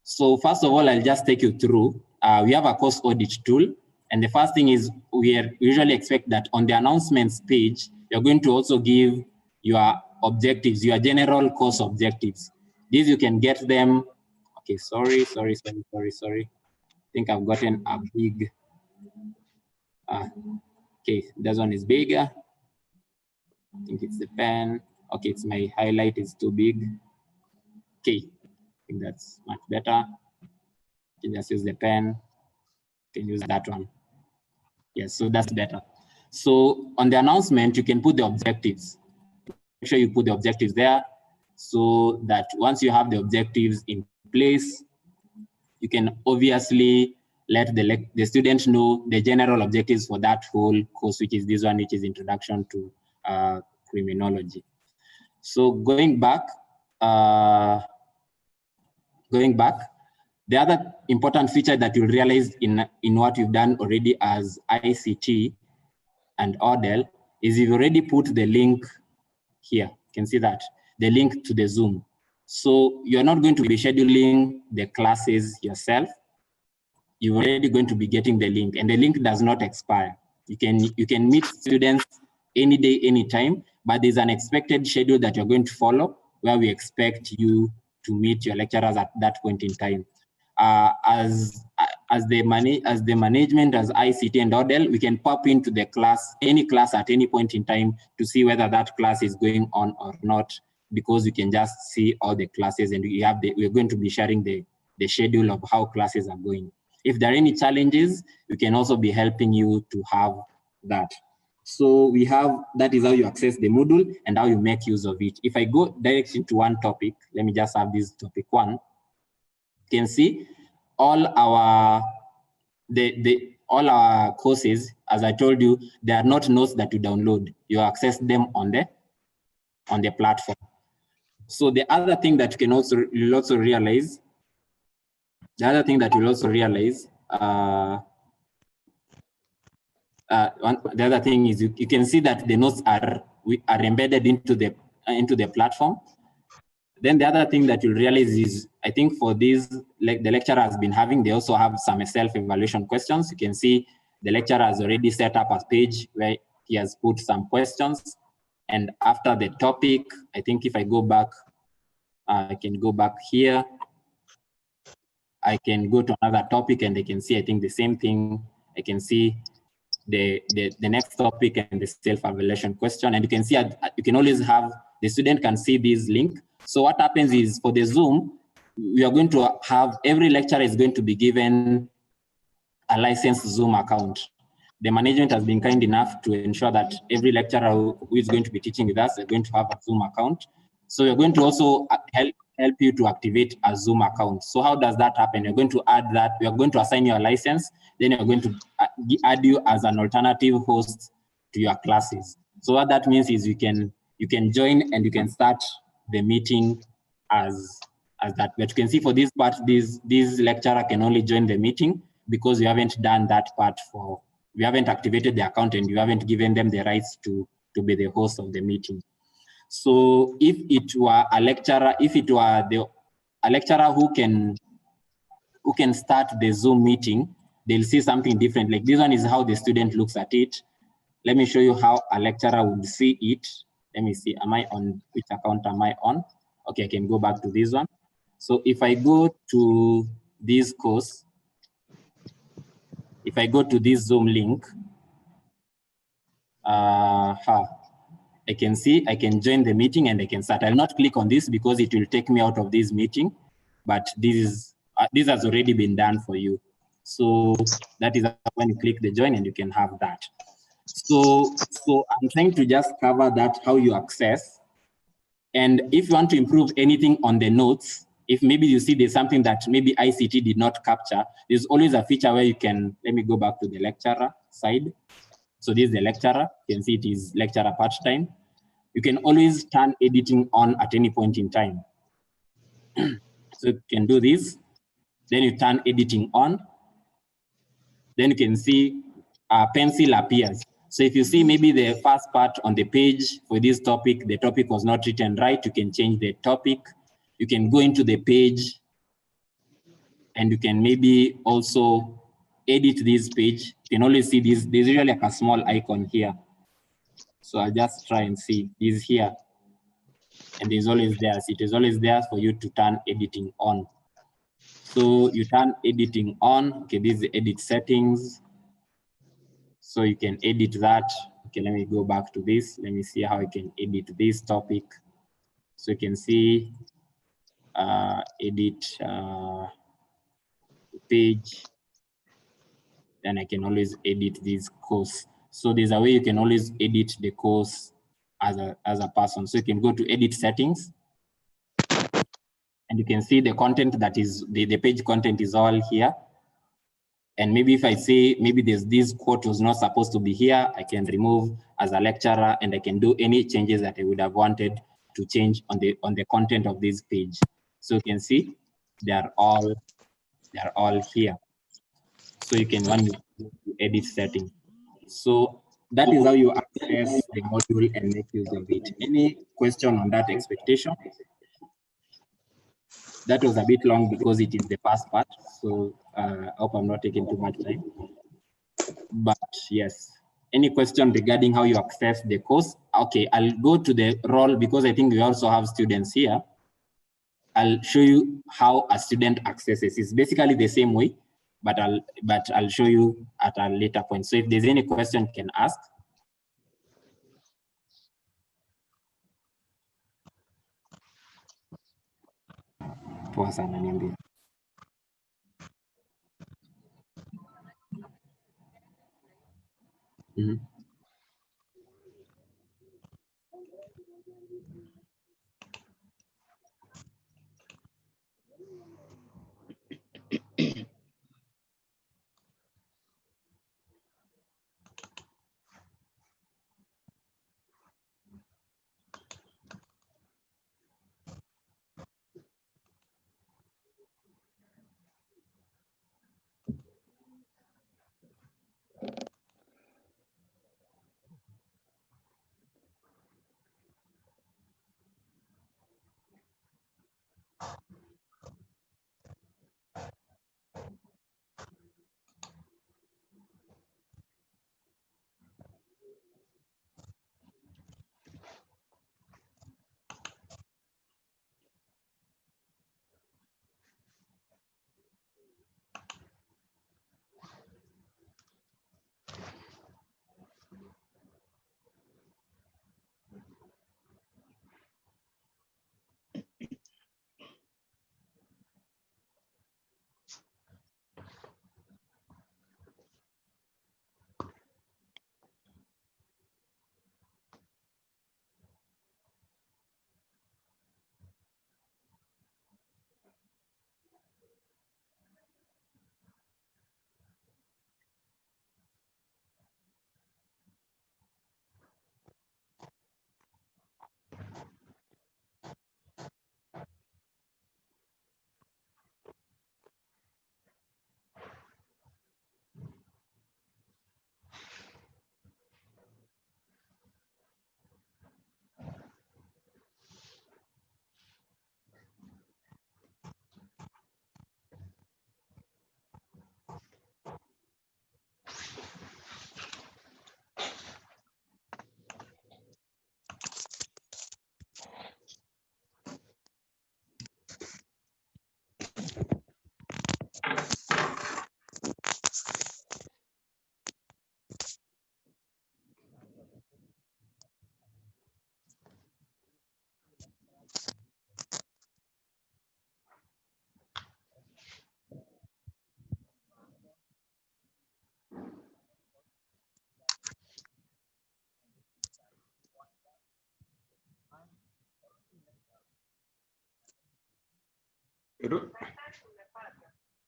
So first of all, I'll just take you through. We have a course audit tool, and the first thing is we usually expect that on the announcements page, you're going to also give your objectives, your general course objectives. These you can get them. Okay, sorry. I think I've gotten a big, okay, this one is bigger. I think it's the pen. Okay, it's my highlight is too big. Okay, I think that's much better. You can just use the pen. You can use that one. Yes, so that's better. So on the announcement, you can put the objectives. Make sure you put the objectives there so that once you have the objectives in place, you can obviously let the student know the general objectives for that whole course, which is this one, which is Introduction to Criminology. So going back, the other important feature that you'll realize in what you've done already as ICT and Audit is you've already put the link here. You can see that, the link to the Zoom. So you're not going to be scheduling the classes yourself. You're already going to be getting the link, and the link does not expire. You can meet students any day, anytime, but there's an expected schedule that you're going to follow where we expect you to meet your lecturers at that point in time. As the management, as ICT and Audit, we can pop into the class, any class at any point in time to see whether that class is going on or not, because you can just see all the classes, and we're going to be sharing the schedule of how classes are going. If there are any challenges, we can also be helping you to have that. So that is how you access the Moodle and how you make use of it. If I go direct into one topic, let me just have this topic one. You can see all our courses, as I told you, they are not notes that you download. You access them on the platform. So the other thing that you'll also realize, the other thing is you can see that the notes are embedded into the platform. Then the other thing that you'll realize is, I think for these, like the lecturer has been having, they also have some self-evaluation questions. You can see the lecturer has already set up a page where he has put some questions. And after the topic, I think if I go back, I can go back here. I can go to another topic and I can see, I think the same thing. I can see the next topic and the self-evaluation question. And you can see, you can always have, the student can see this link. So what happens is for the Zoom, we are going to have, every lecturer is going to be given a licensed Zoom account. The management has been kind enough to ensure that every lecturer who is going to be teaching with us is going to have a Zoom account. So we're going to also help you to activate a Zoom account. So how does that happen? You're going to add that, we are going to assign you a license, then you're going to add you as an alternative host to your classes. So what that means is you can join and you can start the meeting as that. But you can see for this part, this lecturer can only join the meeting because you haven't done that part we haven't activated the account and you haven't given them the rights to be the host of the meeting. So if it were a lecturer, a lecturer who can start the Zoom meeting, they'll see something different. Like this one is how the student looks at it. Let me show you how a lecturer would see it. Let me see, which account am I on? Okay, I can go back to this one. So if I go to this course, if I go to this Zoom link, I can see, I can join the meeting and I can start. I'll not click on this because it will take me out of this meeting, but this has already been done for you. So that is when you click the join and you can have that. So I'm trying to just cover that, how you access. And if you want to improve anything on the notes, if maybe you see there's something that maybe ICT did not capture, there's always a feature where you can, let me go back to the lecturer side. So this is the lecturer, you can see it is lecturer part-time. You can always turn editing on at any point in time. So you can do this, then you turn editing on. Then you can see a pencil appears. So if you see maybe the first part on the page for this topic, the topic was not written right, you can change the topic. You can go into the page and you can maybe also edit this page. You can always see this, there's usually like a small icon here. So I'll just try and see. Is here, and it's always there. It is always there for you to turn editing on. So you turn editing on. Okay, this is the edit settings. So you can edit that. Okay, let me go back to this. Let me see how I can edit this topic. So you can see edit page. Then I can always edit this course. So there's a way you can always edit the course as a person. So you can go to edit settings, and you can see the content that is, the page content is all here. And maybe if I say, maybe there's this quote was not supposed to be here, I can remove as a lecturer, and I can do any changes that I would have wanted to change on the content of this page. So you can see they're all here. So you can run edit setting. So that is how you access the module and make use of it. Any question on that expectation? That was a bit long because it is the first part. So I hope I'm not taking too much time. But yes, any question regarding how you access the course? Okay, I'll go to the role because I think we also have students here. I'll show you how a student accesses. It's basically the same way, but I'll show you at a later point. So if there's any question, you can ask. Poa sana niambie.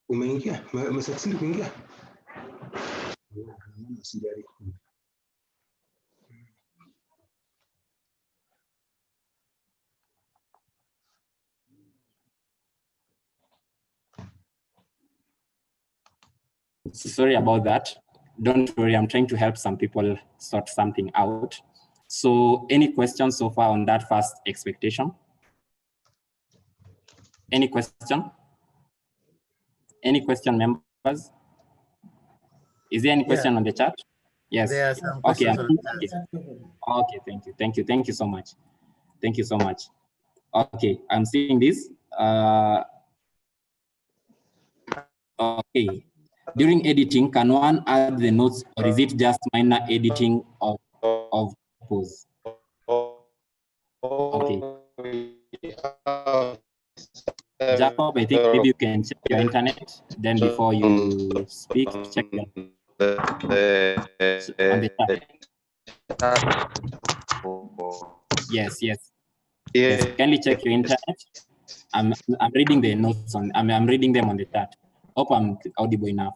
Umeingia? Umesafiri kuingia? Sorry about that. Don't worry, I'm trying to help some people sort something out. So any questions so far on that first expectation? Any question? Any question, members? Is there any question on the chat? Yes. There are some Okay. questions on Okay. Okay. Thank you. Thank you so much. Thank you so much. Okay. I'm seeing this. Okay. During editing, can one add the notes, or is it just minor editing of pose? Okay. Jacob, I think maybe you can check your internet then before you speak. Check them on the chat. Yes. Kindly check your internet. I'm reading the notes on. I'm reading them on the chat. Hope I'm audible enough.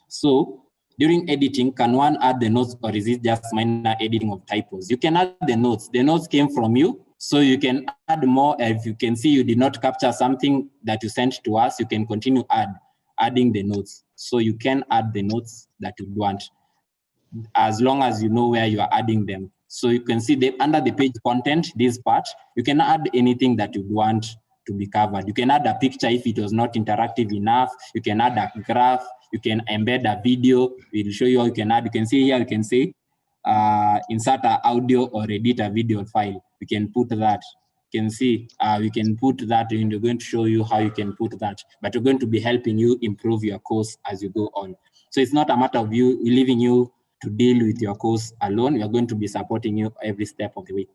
So during editing, can one add the notes, or is it just minor editing of typos? You can add the notes. The notes came from you, so you can add more. If you can see you did not capture something that you sent to us, you can continue adding the notes. So you can add the notes that you want, as long as you know where you are adding them. So you can see under the page content, this part, you can add anything that you want to be covered. You can add a picture if it was not interactive enough. You can add a graph. You can embed a video. We'll show you how you can add. You can see here, you can say, insert an audio or edit a video file. You can put that. You can see, we can put that, and we're going to show you how you can put that. But we're going to be helping you improve your course as you go on. So it's not a matter of leaving you to deal with your course alone. We are going to be supporting you every step of the way.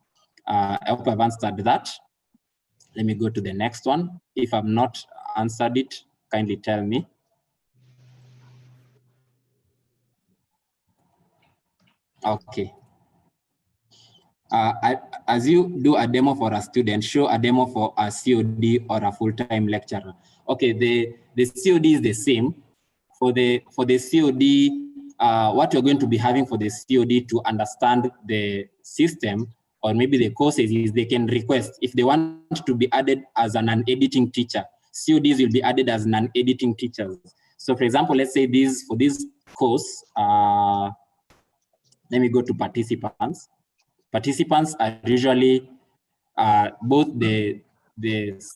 I hope I've answered that. Let me go to the next one. If I've not answered it, kindly tell me. Okay. As you do a demo for a student, show a demo for a COD or a full-time lecturer. Okay, the COD is the same. For the COD, what you're going to be having for the COD to understand the system or maybe the courses is they can request if they want to be added as an editing teacher. CODs will be added as non-editing teachers. So for example, let's say for this course, let me go to participants. Participants are usually both the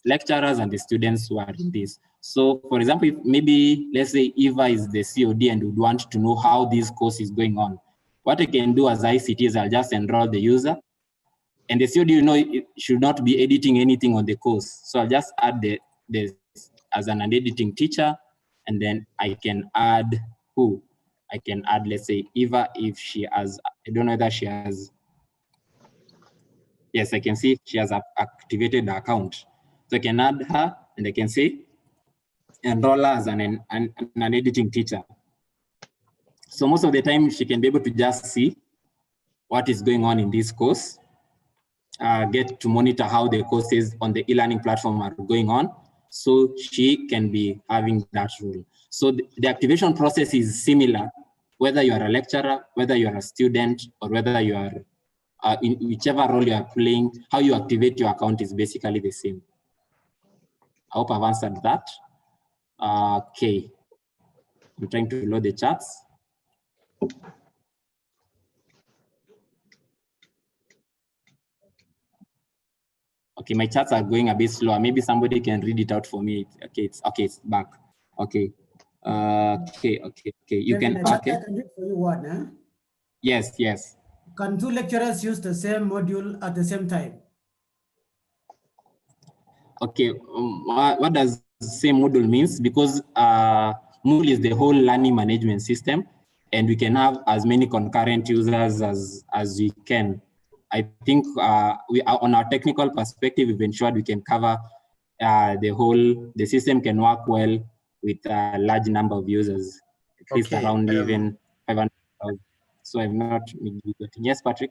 lecturers and the students who are in this. So for example, if maybe let's say Eva is the COD and would want to know how this course is going on. What I can do as ICT is I'll just enroll the user, and the COD, it should not be editing anything on the course. So I'll just add the as an editing teacher, and then I can add who? I can add, let's say, Eva if she has, I don't know whether she has, yes, I can see she has activated the account. So I can add her, and I can say, enroll her as an editing teacher. So most of the time, she can be able to just see what is going on in this course, get to monitor how the courses on the e-learning platform are going on. So she can be having that role. So the activation process is similar, whether you are a lecturer, whether you are a student, or whether you are in whichever role you are playing, how you activate your account is basically the same. I hope I've answered that. Okay. I'm trying to load the charts. Okay, my charts are going a bit slower. Maybe somebody can read it out for me. Okay, it's back. Okay. Okay. You can. Okay. I can read for you what, huh? Yes. Can two lecturers use the same module at the same time? Okay. What does same module means? Because Moodle is the whole learning management system, and we can have as many concurrent users as we can. I think we are on our technical perspective, we've ensured we can cover the system can work well with a large number of users, at least around even 500,000. So I'm not getting. Yes, Patrick?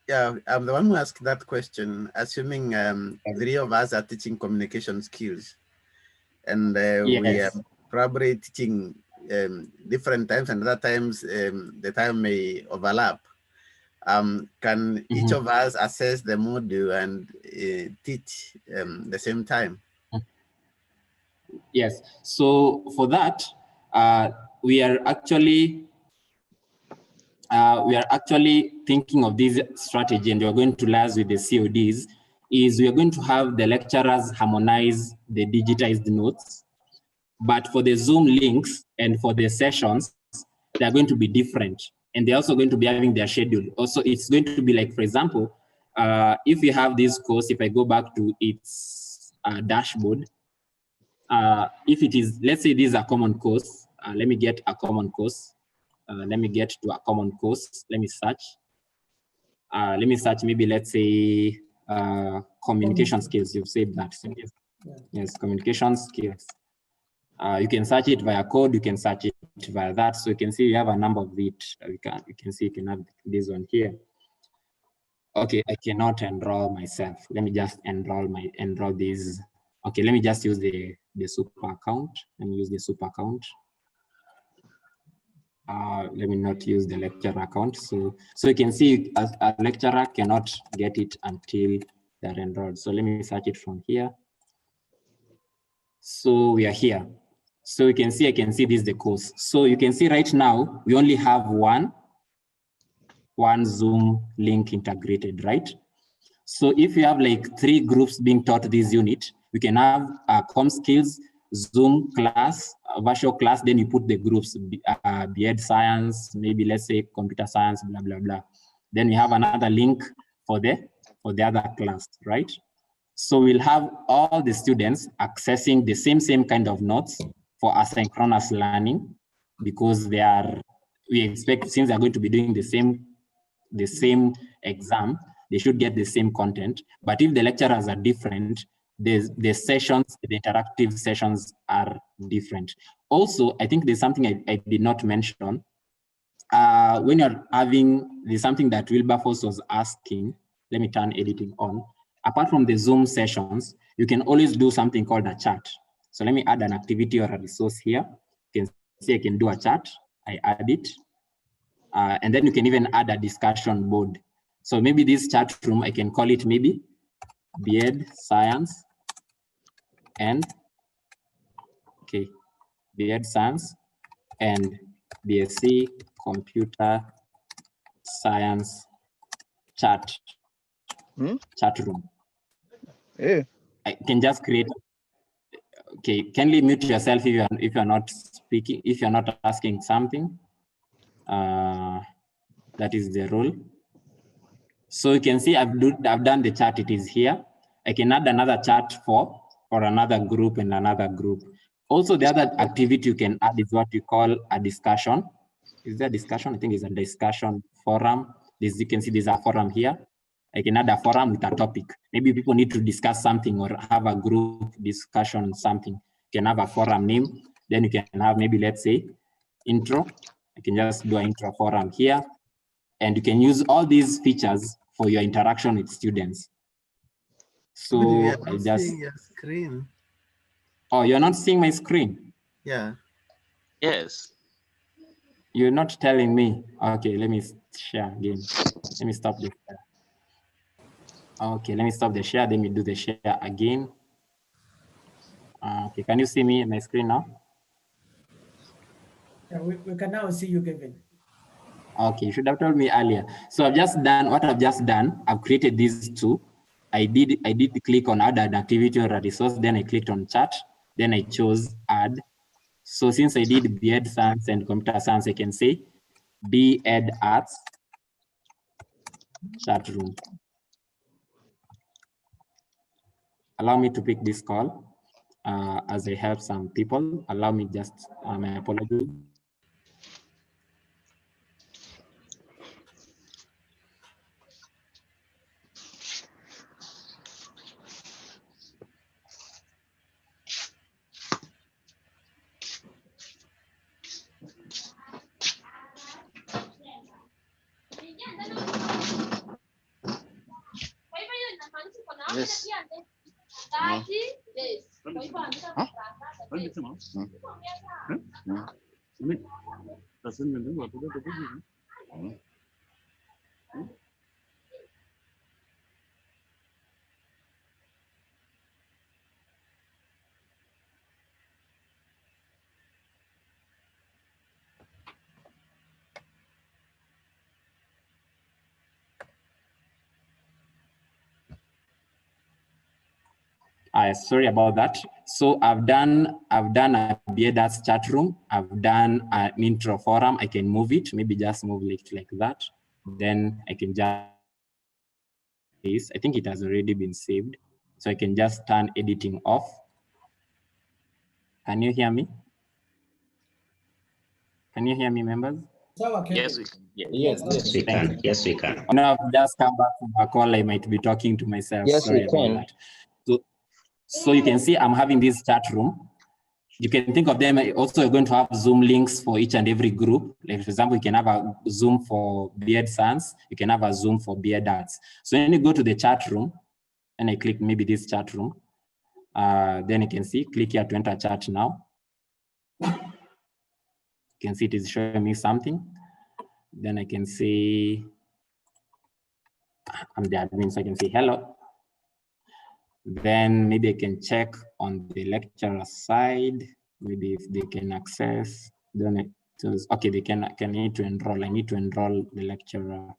Yeah, I'm the one who asked that question, assuming 3 of us are teaching communication skills, and yes. We are probably teaching different times, and other times the time may overlap. Can each of us access the module and teach the same time? Yes. So for that, we are actually thinking of this strategy, and we're going to liaise with the CODs. Is we are going to have the lecturers harmonize the digitized notes, but for the Zoom links and for the sessions, they're going to be different. and they're also going to be having their schedule. Also, it's going to be like, for example, if you have this course, if I go back to its dashboard, if it is, let's say this is a common course, let me get a common course. Let me get to a common course. Let me search. Maybe let's say communication skills. You've said that. So yes, yes, communication skills. You can search it via code. You can search it via that. So you can see you have a number of it. You can see you can have this one here. Okay, I cannot enroll myself. Let me just enroll these. Okay, let me just use the super account. Let me use the super account. Let me not use the lecturer account. So you can see a lecturer cannot get it until they're enrolled. So let me search it from here. So we are here. So you can see, I can see this is the course. So you can see right now, we only have one Zoom link integrated, right? So if you have like 3 groups being taught this unit, we can have a com skills, Zoom class, a virtual class, then you put the groups, BEd science, maybe let's say computer science, blah, blah, blah. Then we have another link for the other class, right? So we'll have all the students accessing the same kind of notes for asynchronous learning, because we expect, since they're going to be doing the same exam, they should get the same content. But if the lecturers are different, the sessions, the interactive sessions are different. Also, I think there's something I did not mention. When you're having, there's something that Wilberforce was asking. Let me turn editing on. Apart from the Zoom sessions, you can always do something called a chat. So let me add an activity or a resource here. You can see I can do a chat. I add it. And then you can even add a discussion board. So maybe this chat room, I can call it maybe BEd Science and, okay, BEd Science and BSc Computer Science chat room. Yeah. I can just create. Okay, kindly mute yourself if you're not speaking, if you're not asking something. That is the rule. So you can see I've done the chat. It is here. I can add another chat for another group and another group. Also, the other activity you can add is what you call a discussion. Is there a discussion? I think it's a discussion forum. You can see there's a forum here. I can add a forum with a topic. Maybe people need to discuss something or have a group discussion on something. You can have a forum name. Then you can have maybe, let's say, intro. I can just do an intro forum here. And you can use all these features for your interaction with students. So I just seeing your screen. Oh, you're not seeing my screen? Yeah. Yes. You're not telling me. Okay, let me share again. Let me stop the share. Okay, let me stop the share. Let me do the share again. Okay, can you see me on my screen now? Yeah, we can now see you, Kevin. Okay, you should have told me earlier. So I've just done what I've just done. I've created these two. I did click on add an activity or a resource. Then I clicked on chat. Then I chose add. So since I did BEd Science and Computer Science, I can say BEd Arts chat room. Allow me to pick this call as I help some people. Allow me just, my apologies. Yes. Sorry about that. So I've done a BEDAS chat room. I've done an intro forum. I can move it, maybe just move it like that. Then I can just, I think it has already been saved. So I can just turn editing off. Can you hear me? Can you hear me, members? Yes, we can. Yes, we can. Yes, we can. Oh, no, I've just come back from a call. I might be talking to myself. Yes, Sorry we about can. that. So you can see I'm having this chat room. You can think of them also. You're going to have Zoom links for each and every group. Like, for example, you can have a Zoom for Beard Science. You can have a Zoom for Beard Arts. So when you go to the chat room, and I click maybe this chat room, then you can see, click here to enter chat now. You can see it is showing me something. Then I can see, I'm the admin, so I can say hello. Then maybe I can check on the lecturer side, maybe if they can access, then it says, okay, they can need to enroll. I need to enroll the lecturer,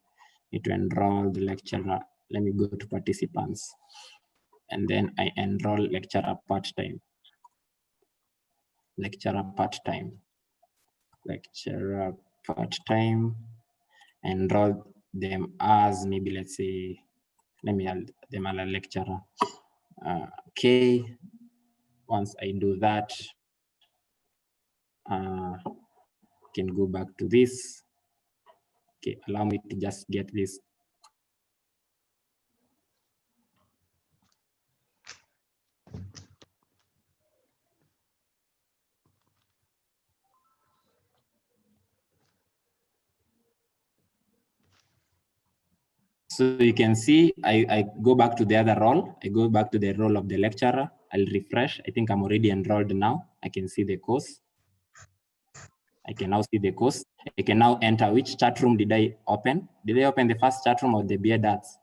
Let me go to participants. And then I enroll lecturer part-time. Enroll them as maybe, let's say, let me add them as a lecturer. Okay, once I do that, can go back to this. Okay, allow me to just get this. So you can see, I go back to the other role. I go back to the role of the lecturer. I'll refresh. I think I'm already enrolled now. I can see the course. I can now see the course. I can now enter which chat room did I open? Did I open the first chat room or the Beard Arts?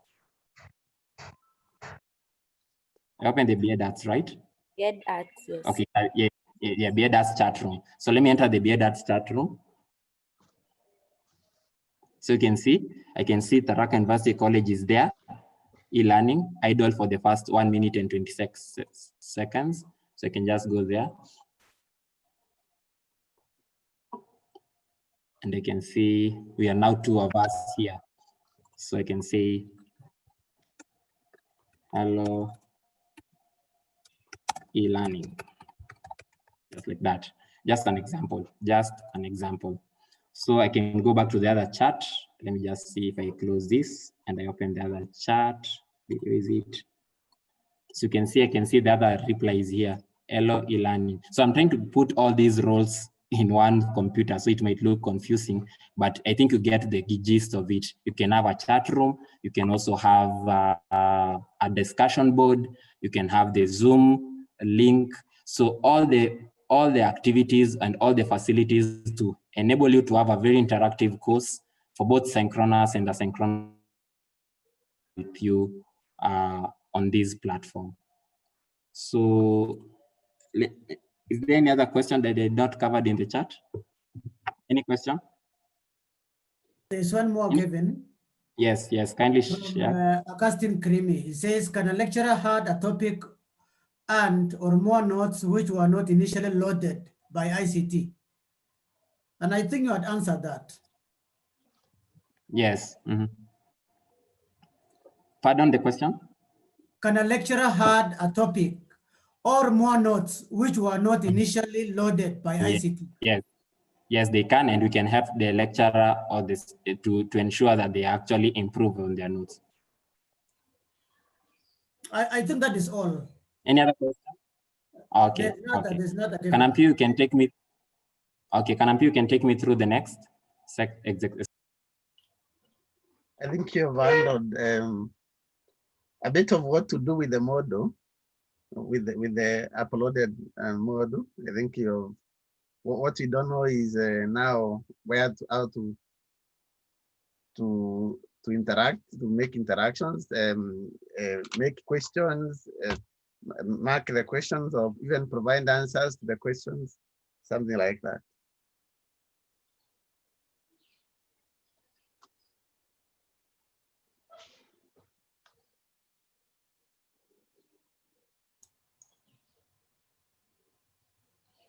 I opened the Beard Arts, right? Beard Arts, yes. Okay, yeah, Beard Arts chat room. So let me enter the Beard Arts chat room. So you can see, I can see Tharaka University College is there. E-learning, idle for the first 1 minute and 26 seconds. So I can just go there. And I can see we are now 2 of us here. So I can say, hello, e-learning, just like that. Just an example. So I can go back to the other chat. Let me just see if I close this and I open the other chat. Where is it? So you can see, I can see the other replies here. Hello, e-learning. So I'm trying to put all these roles in one computer, so it might look confusing, but I think you get the gist of it. You can have a chat room. You can also have a discussion board. You can have the Zoom link. So all the activities and all the facilities to enable you to have a very interactive course for both synchronous and asynchronous with you on this platform. So is there any other question that they not covered in the chat? Any question? There's one more, Kevin. Yes, kindly share. Augustine Creamy, he says, can a lecturer had a topic and or more notes which were not initially loaded by ICT? And I think you had answered that. Yes. Pardon the question? Can a lecturer had a topic or more notes which were not initially loaded by ICT? Yes, they can, and we can help the lecturer or this to ensure that they actually improve on their notes. I think that is all. Any other question? Okay. There's not a Kanampi, you can take me. Okay, Kanampi, you can take me through the next executive. I think you've handled a bit of what to do with the model, with the uploaded model. I think what you don't know is now how to interact, to make interactions, make questions, mark the questions, or even provide answers to the questions, something like that.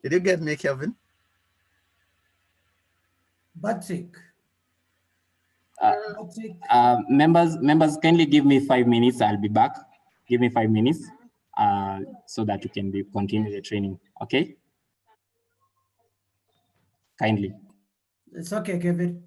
Did you get me, Kevin? Patrick. Members, kindly give me 5 minutes. I'll be back. Give me 5 minutes so that we can continue the training. Okay? Kindly. It's okay, Kevin.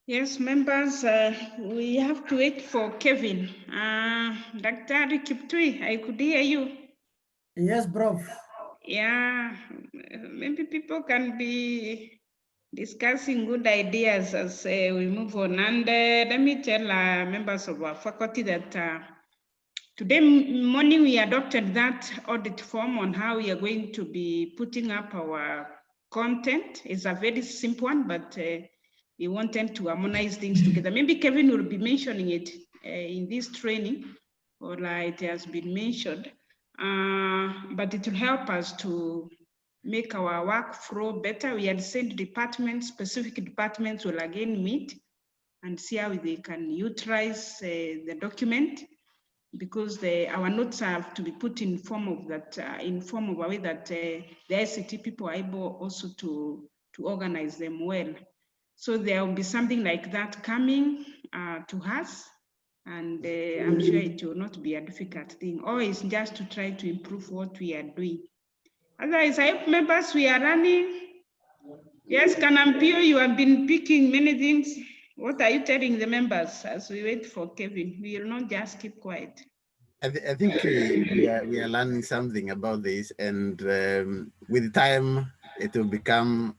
Yes, members, we have to wait for Kevin. Dr. Kiptui, I could hear you. Yes, bro. Yeah, maybe people can be discussing good ideas as we move on. And let me tell members of our faculty that today morning we adopted that audit form on how we are going to be putting up our content. It's a very simple one, but we wanted to harmonize things together. Maybe Kevin will be mentioning it in this training, or like it has been mentioned, but it will help us to make our work flow better. We had said departments, specific departments will again meet and see how they can utilize the document, because our notes have to be put in form of that, in form of a way that the ICT people are able also to organize them well. So there will be something like that coming to us, and I'm sure it will not be a difficult thing. Always just to try to improve what we are doing. Otherwise, I hope members, we are running. Yes, Kanampio, you have been picking many things. What are you telling the members as we wait for Kevin? We will not just keep quiet. I think we are learning something about this, and with time it will become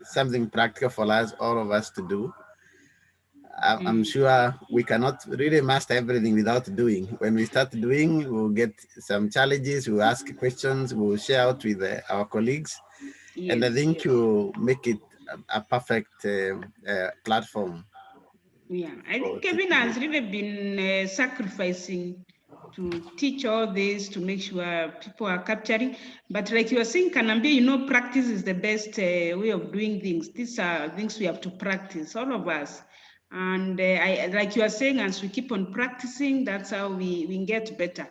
something practical for us, all of us, to do. I'm sure we cannot really master everything without doing. When we start doing, we'll get some challenges, we'll ask questions, we'll share out with our colleagues, and I think you'll make it a perfect platform. Yeah, I think Kevin has really been sacrificing to teach all this, to make sure people are capturing. But like you were saying, Kanambi, you know, practice is the best way of doing things. These are things we have to practice, all of us. And like you are saying, as we keep on practicing, that's how we get better.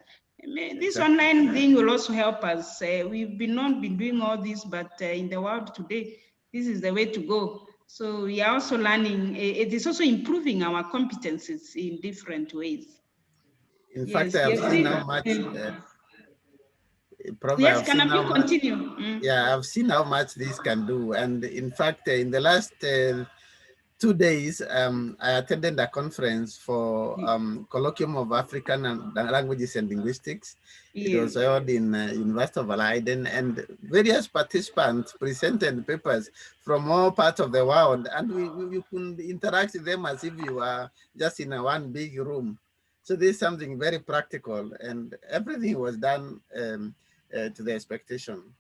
This online thing will also help us. We've not been doing all this, but in the world today, this is the way to go. So we are also learning. It is also improving our competencies in different ways. In fact, I have seen how much. Yes, can you continue? Yeah, I've seen how much this can do, and in fact, in the last 2 days, I attended a conference for Colloquium of African Languages and Linguistics. It was held in University of Leiden, and various participants presented papers from all parts of the world, and we could interact with them as if you were just in one big room. So this is something very practical, and everything was done to the expectation.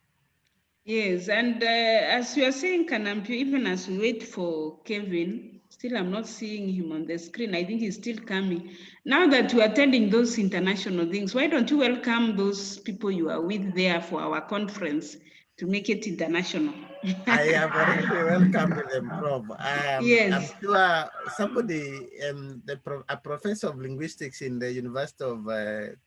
Yes, and as you are saying, Kanampi, even as we wait for Kevin, still I'm not seeing him on the screen. I think he's still coming. Now that we're attending those international things, why don't you welcome those people you are with there for our conference to make it international? I have already welcomed them, Prof. Yes. I'm sure somebody, a professor of linguistics in the University of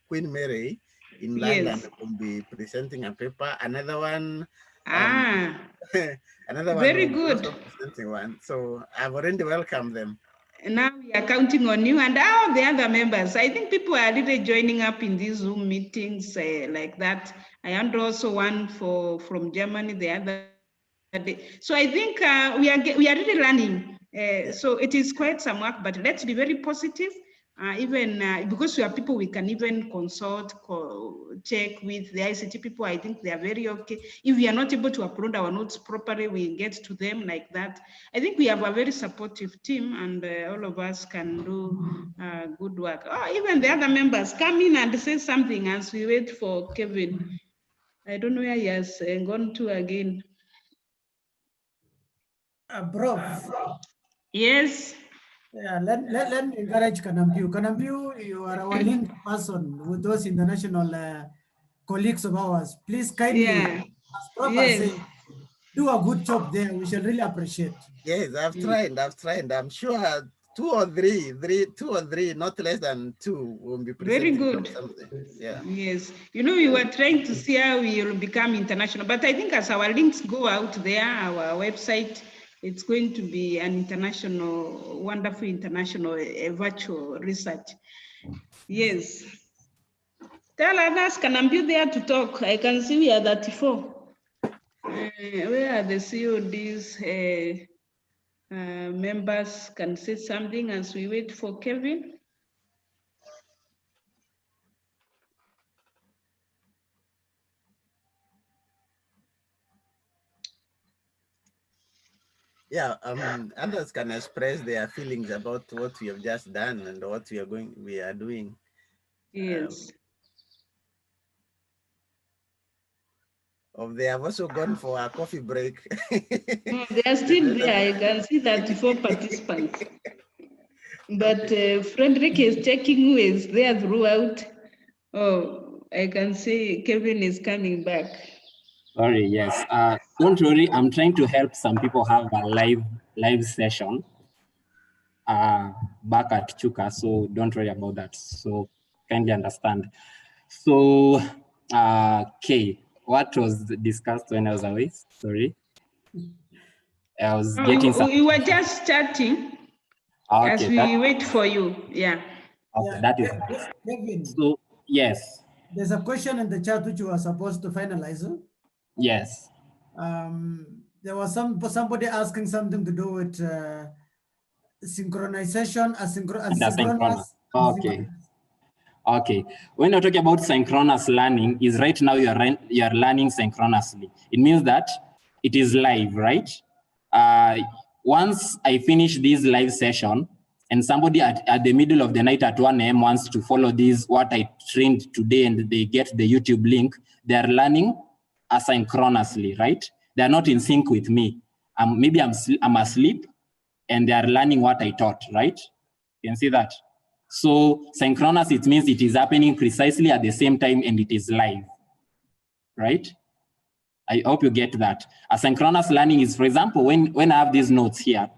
Queen Mary in London, will be presenting a paper. Another one, another very one good. Also presenting one. So I've already welcomed them. Now we are counting on you and all the other members. I think people are really joining up in these Zoom meetings like that. I had also one from Germany the other day. So I think we are really running. So it is quite some work, but let's be very positive. Even because we are people we can even consult, check with the ICT people. I think they are very okay. If we are not able to upload our notes properly, we get to them like that. I think we have a very supportive team, and all of us can do good work. Oh, even the other members come in and say something as we wait for Kevin. I don't know where he has gone to again. Bro. Yes. Yeah, let me encourage Kanampiu. Kanampiu, you are our link person with those international colleagues of ours. Please kindly, as Prof. Yes. said, do a good job there. We shall really appreciate. Yes, I've tried. I'm sure two or three, not less than two will be presenting. Very good. Something. Yeah. Yes. You know, we were trying to see how we will become international, but I think as our links go out there, our website, it's going to be an international, wonderful international virtual research. Yes. Tell others, can I be there to talk? I can see we are 34. Where are the CODs? Members can say something as we wait for Kevin. Yeah, others can express their feelings about what we have just done and what we are doing. Yes. They have also gone for a coffee break. They are still there. I can see 34 participants. But Frederick is checking who is there throughout. Oh, I can see Kevin is coming back. Sorry, yes. Don't worry, I'm trying to help some people have a live session back at Chuka, so don't worry about that. So kindly understand. So, Kay, what was discussed when I was away? Sorry. I was getting some. We were just chatting as we wait for you. Yeah. Okay, that is. Kevin, so, yes. There's a question in the chat which you are supposed to finalize. Yes. There was somebody asking something to do with synchronization, asynchronous. Okay. Okay. When you're talking about synchronous learning, is right now you are learning synchronously. It means that it is live, right? Once I finish this live session, and somebody at the middle of the night at 1 a.m. wants to follow what I trained today, and they get the YouTube link, they are learning asynchronously, right? They are not in sync with me. Maybe I'm asleep, and they are learning what I taught, right? You can see that. So synchronous, it means it is happening precisely at the same time and it is live, right? I hope you get that. Asynchronous learning is, for example, when I have these notes here,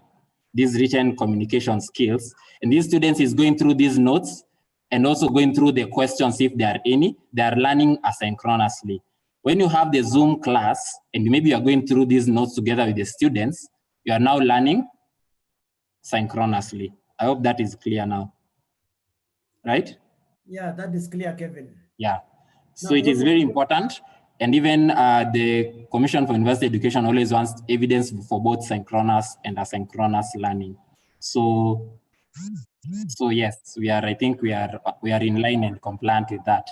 these written communication skills, and these students is going through these notes and also going through the questions if there are any, they are learning asynchronously. When you have the Zoom class and maybe you are going through these notes together with the students, you are now learning synchronously. I hope that is clear now. Right? Yeah, that is clear, Kevin. Yeah. So it is very important. And even the Commission for University Education always wants evidence for both synchronous and asynchronous learning. So yes, I think we are in line and compliant with that.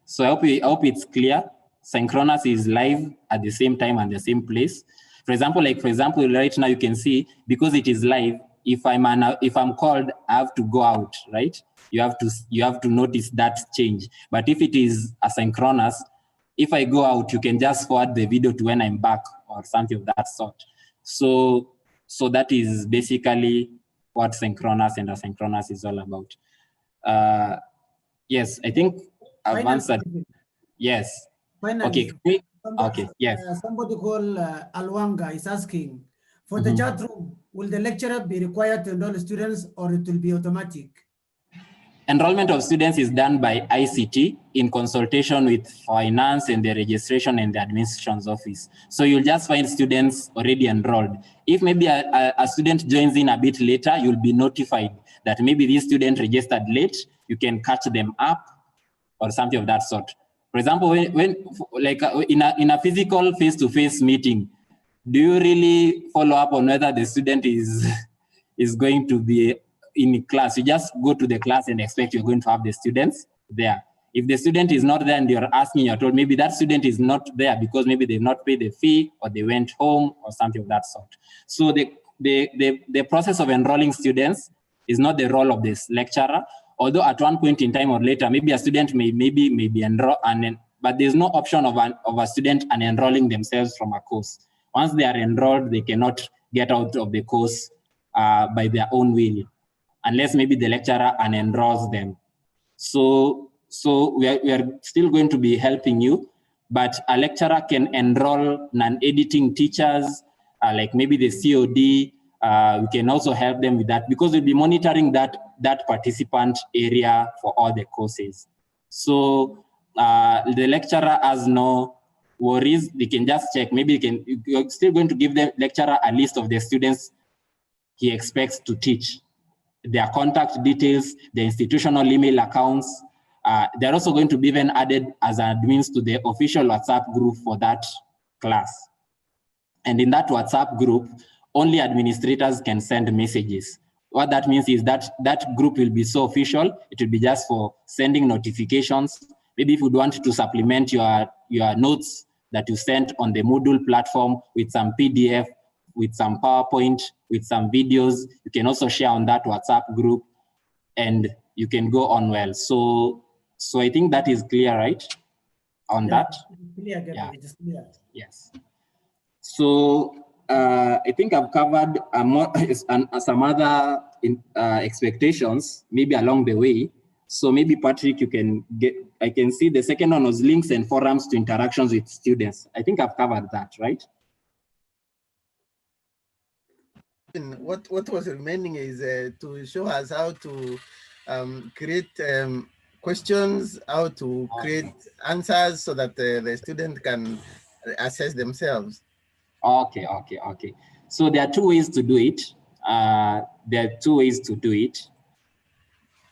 So I hope it's clear. Synchronous is live at the same time and the same place. For example, right now you can see, because it is live, if I'm called, I have to go out, right? You have to notice that change. But if it is asynchronous, if I go out, you can just forward the video to when I'm back or something of that sort. So that is basically what synchronous and asynchronous is all about. Yes, I think I've answered. Yes. Finally, okay. Yes. Somebody called Alwanga is asking, for the chat room, will the lecturer be required to enroll students or it will be automatic? Enrollment of students is done by ICT in consultation with finance and the registration and the administration's office. So you'll just find students already enrolled. If maybe a student joins in a bit later, you'll be notified that maybe this student registered late. You can catch them up or something of that sort. For example, when like in a physical face-to-face meeting, do you really follow up on whether the student is going to be in class? You just go to the class and expect you're going to have the students there. If the student is not there and you're asking, you're told maybe that student is not there because maybe they've not paid the fee or they went home or something of that sort. So the process of enrolling students is not the role of this lecturer, although at one point in time or later, maybe a student may be enrolled, but there's no option of a student unenrolling themselves from a course. Once they are enrolled, they cannot get out of the course by their own will, unless maybe the lecturer unenrolls them. So we are still going to be helping you, but a lecturer can enroll non-editing teachers, like maybe the COD. We can also help them with that because we'll be monitoring that participant area for all the courses. So the lecturer has no worries. They can just check. Maybe you're still going to give the lecturer a list of the students he expects to teach, their contact details, the institutional email accounts. They're also going to be then added as admins to the official WhatsApp group for that class. And in that WhatsApp group, only administrators can send messages. What that means is that that group will be so official, it will be just for sending notifications. Maybe if you want to supplement your notes that you sent on the Moodle platform with some PDF, with some PowerPoint, with some videos, you can also share on that WhatsApp group and you can go on well. So I think that is clear, right? On that? Clear, yeah. it is clear. Yes. So I think I've covered some other expectations, maybe along the way. So maybe Patrick, I can see the second one was links and forums to interactions with students. I think I've covered that, right? What was remaining is to show us how to create questions, how to create answers so that the student can assess themselves. Okay. So there are two ways to do it.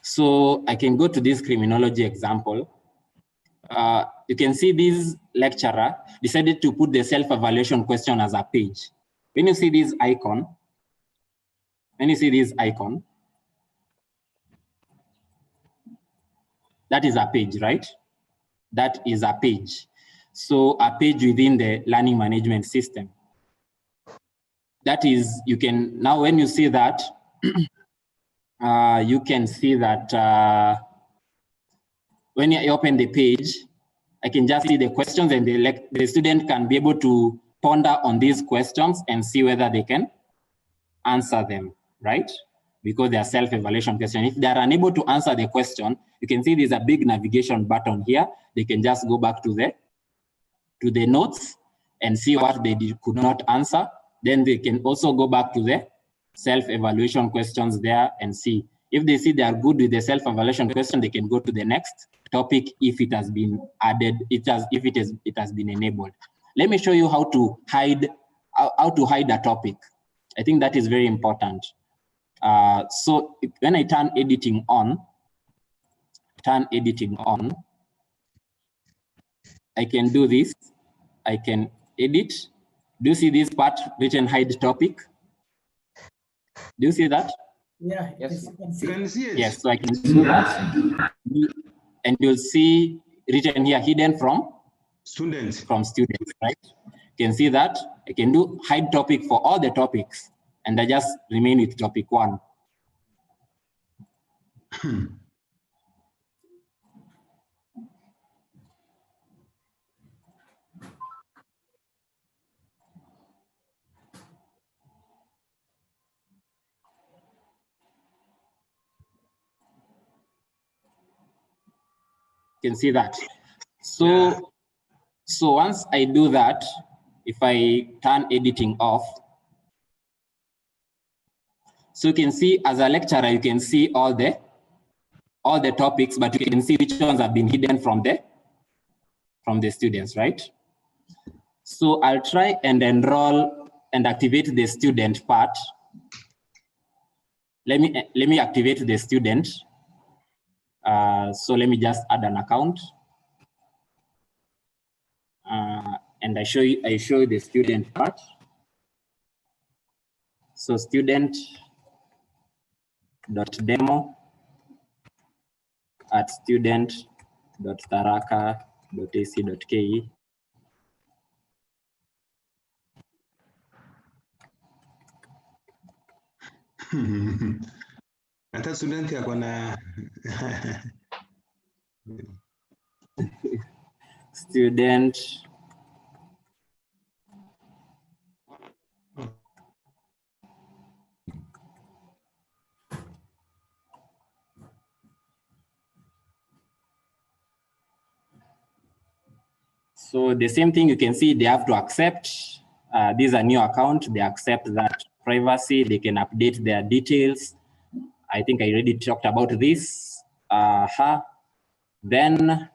So I can go to this criminology example. You can see this lecturer decided to put the self-evaluation question as a page. When you see this icon, that is a page, right? That is a page. So a page within the learning management system. That is, you can, now when you see that, you can see that when you open the page, I can just see the questions and the student can be able to ponder on these questions and see whether they can answer them, right? Because they are self-evaluation questions. If they are unable to answer the question, you can see there's a big navigation button here. They can just go back to the notes and see what they could not answer. Then they can also go back to the self-evaluation questions there and see. If they see they are good with the self-evaluation question, they can go to the next topic if it has been added, if it has been enabled. Let me show you how to hide a topic. I think that is very important. So when I turn editing on, I can do this. I can edit. Do you see this part written hide topic? Do you see that? Yeah, yes. You can see it. Yes, so I can do that. And you'll see written here hidden from students, right? You can see that. I can do hide topic for all the topics and I just remain with topic 1. You can see that. So once I do that, if I turn editing off, so you can see as a lecturer, you can see all the topics, but you can see which ones have been hidden from the students, right? So I'll try and enroll and activate the student part. Let me activate the student. So let me just add an account. And I show you the student part. So student.demo at student.tharaka.ac.ke. Hata student yako na student So the same thing, you can see they have to accept. These are new account. They accept that privacy. They can update their details. I think I already talked about this. Then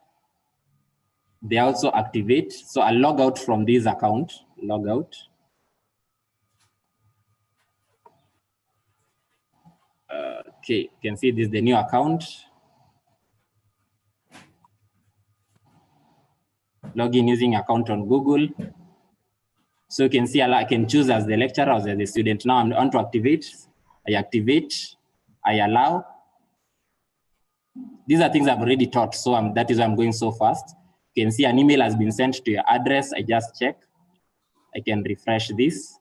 they also activate. So I log out from this account, log out. Okay, you can see this is the new account. Login using account on Google. So you can see I can choose as the lecturer or as the student. Now I'm on to activate. I activate, I allow. These are things I've already taught, so that is why I'm going so fast. You can see an email has been sent to your address. I just check. I can refresh this.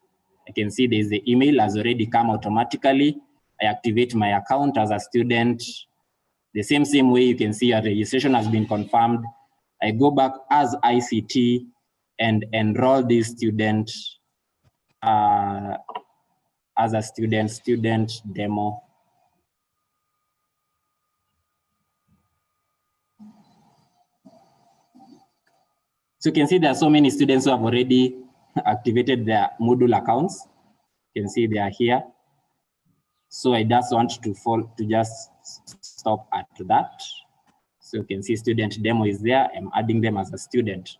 I can see there's the email has already come automatically. I activate my account as a student. The same way you can see your registration has been confirmed. I go back as ICT and enroll this student as a student demo. So you can see there are so many students who have already activated their Moodle accounts. You can see they are here. So I just want to just stop at that. So you can see student demo is there. I'm adding them as a student.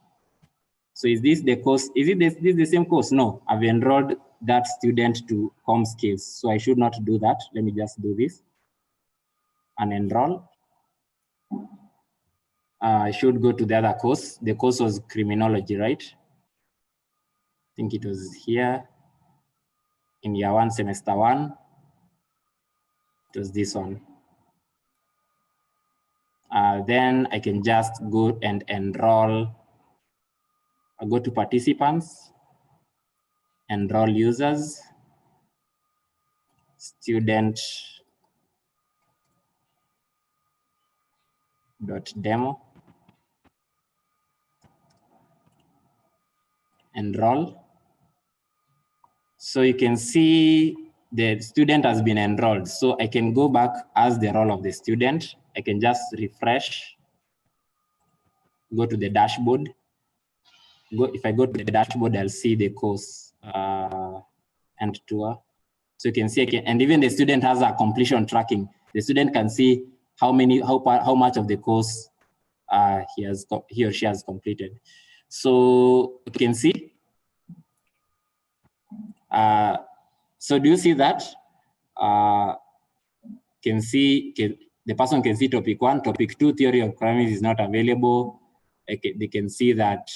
So is this the course? Is it this the same course? No, I've enrolled that student to com skills. So I should not do that. Let me just do this and enroll. I should go to the other course. The course was criminology, right? I think it was here in year 1, semester 1. It was this one. Then I can just go and enroll. I go to participants, enroll users, student.demo, enroll. So you can see the student has been enrolled. So I can go back as the role of the student. I can just refresh, go to the dashboard. If I go to the dashboard, I'll see the course and tour. So you can see, and even the student has a completion tracking. The student can see how much of the course he or she has completed. So you can see. So do you see that? The person can see topic 1, topic 2, theory of crimes is not available. They can see that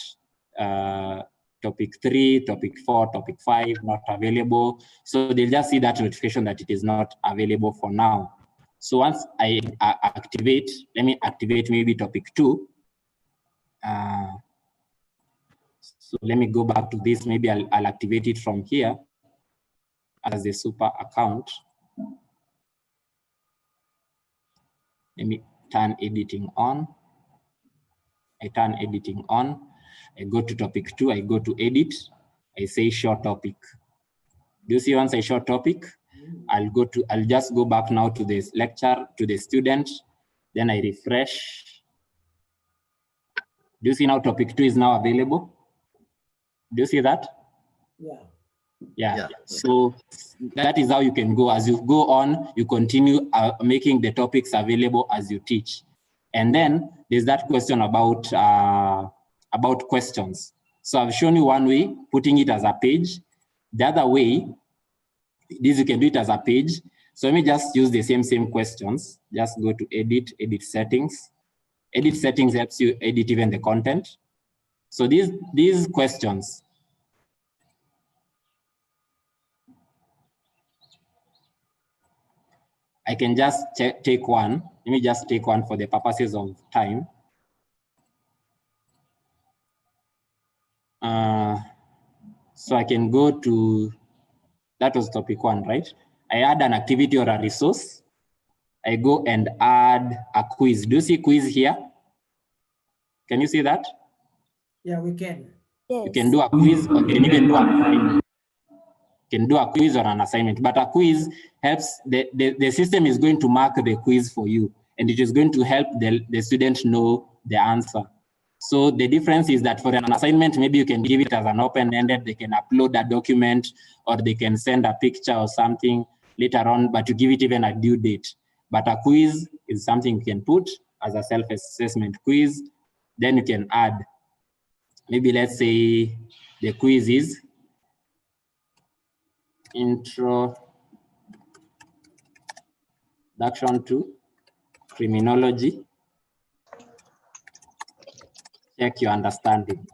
topic 3, topic 4, topic 5 not available. So they'll just see that notification that it is not available for now. So once I activate, let me activate maybe topic 2. So let me go back to this. Maybe I'll activate it from here as the super account. Let me turn editing on. I turn editing on. I go to topic 2. I go to edit. I say show topic. Do you see once I show topic? I'll just go back now to this lecture, to the student. Then I refresh. Do you see now topic 2 is now available? Do you see that? Yeah. So that is how you can go. As you go on, you continue making the topics available as you teach. And then there's that question about questions. So I've shown you one way, putting it as a page. The other way, you can do it as a page. So let me just use the same questions. Just go to edit settings. Edit settings helps you edit even the content. So these questions, I can just take one. Let me just take one for the purposes of time. So I can go to, that was topic 1, right? I add an activity or a resource. I go and add a quiz. Do you see quiz here? Can you see that? Yeah, we can. Yes. You can do a quiz, or you can even do a quiz or an assignment. But a quiz helps, the system is going to mark the quiz for you, and it is going to help the student know the answer. So the difference is that for an assignment, maybe you can give it as an open-ended, they can upload a document or they can send a picture or something later on, but you give it even a due date. But a quiz is something you can put as a self-assessment quiz. Then you can add, maybe let's say the quiz is introduction to criminology. Check your understanding.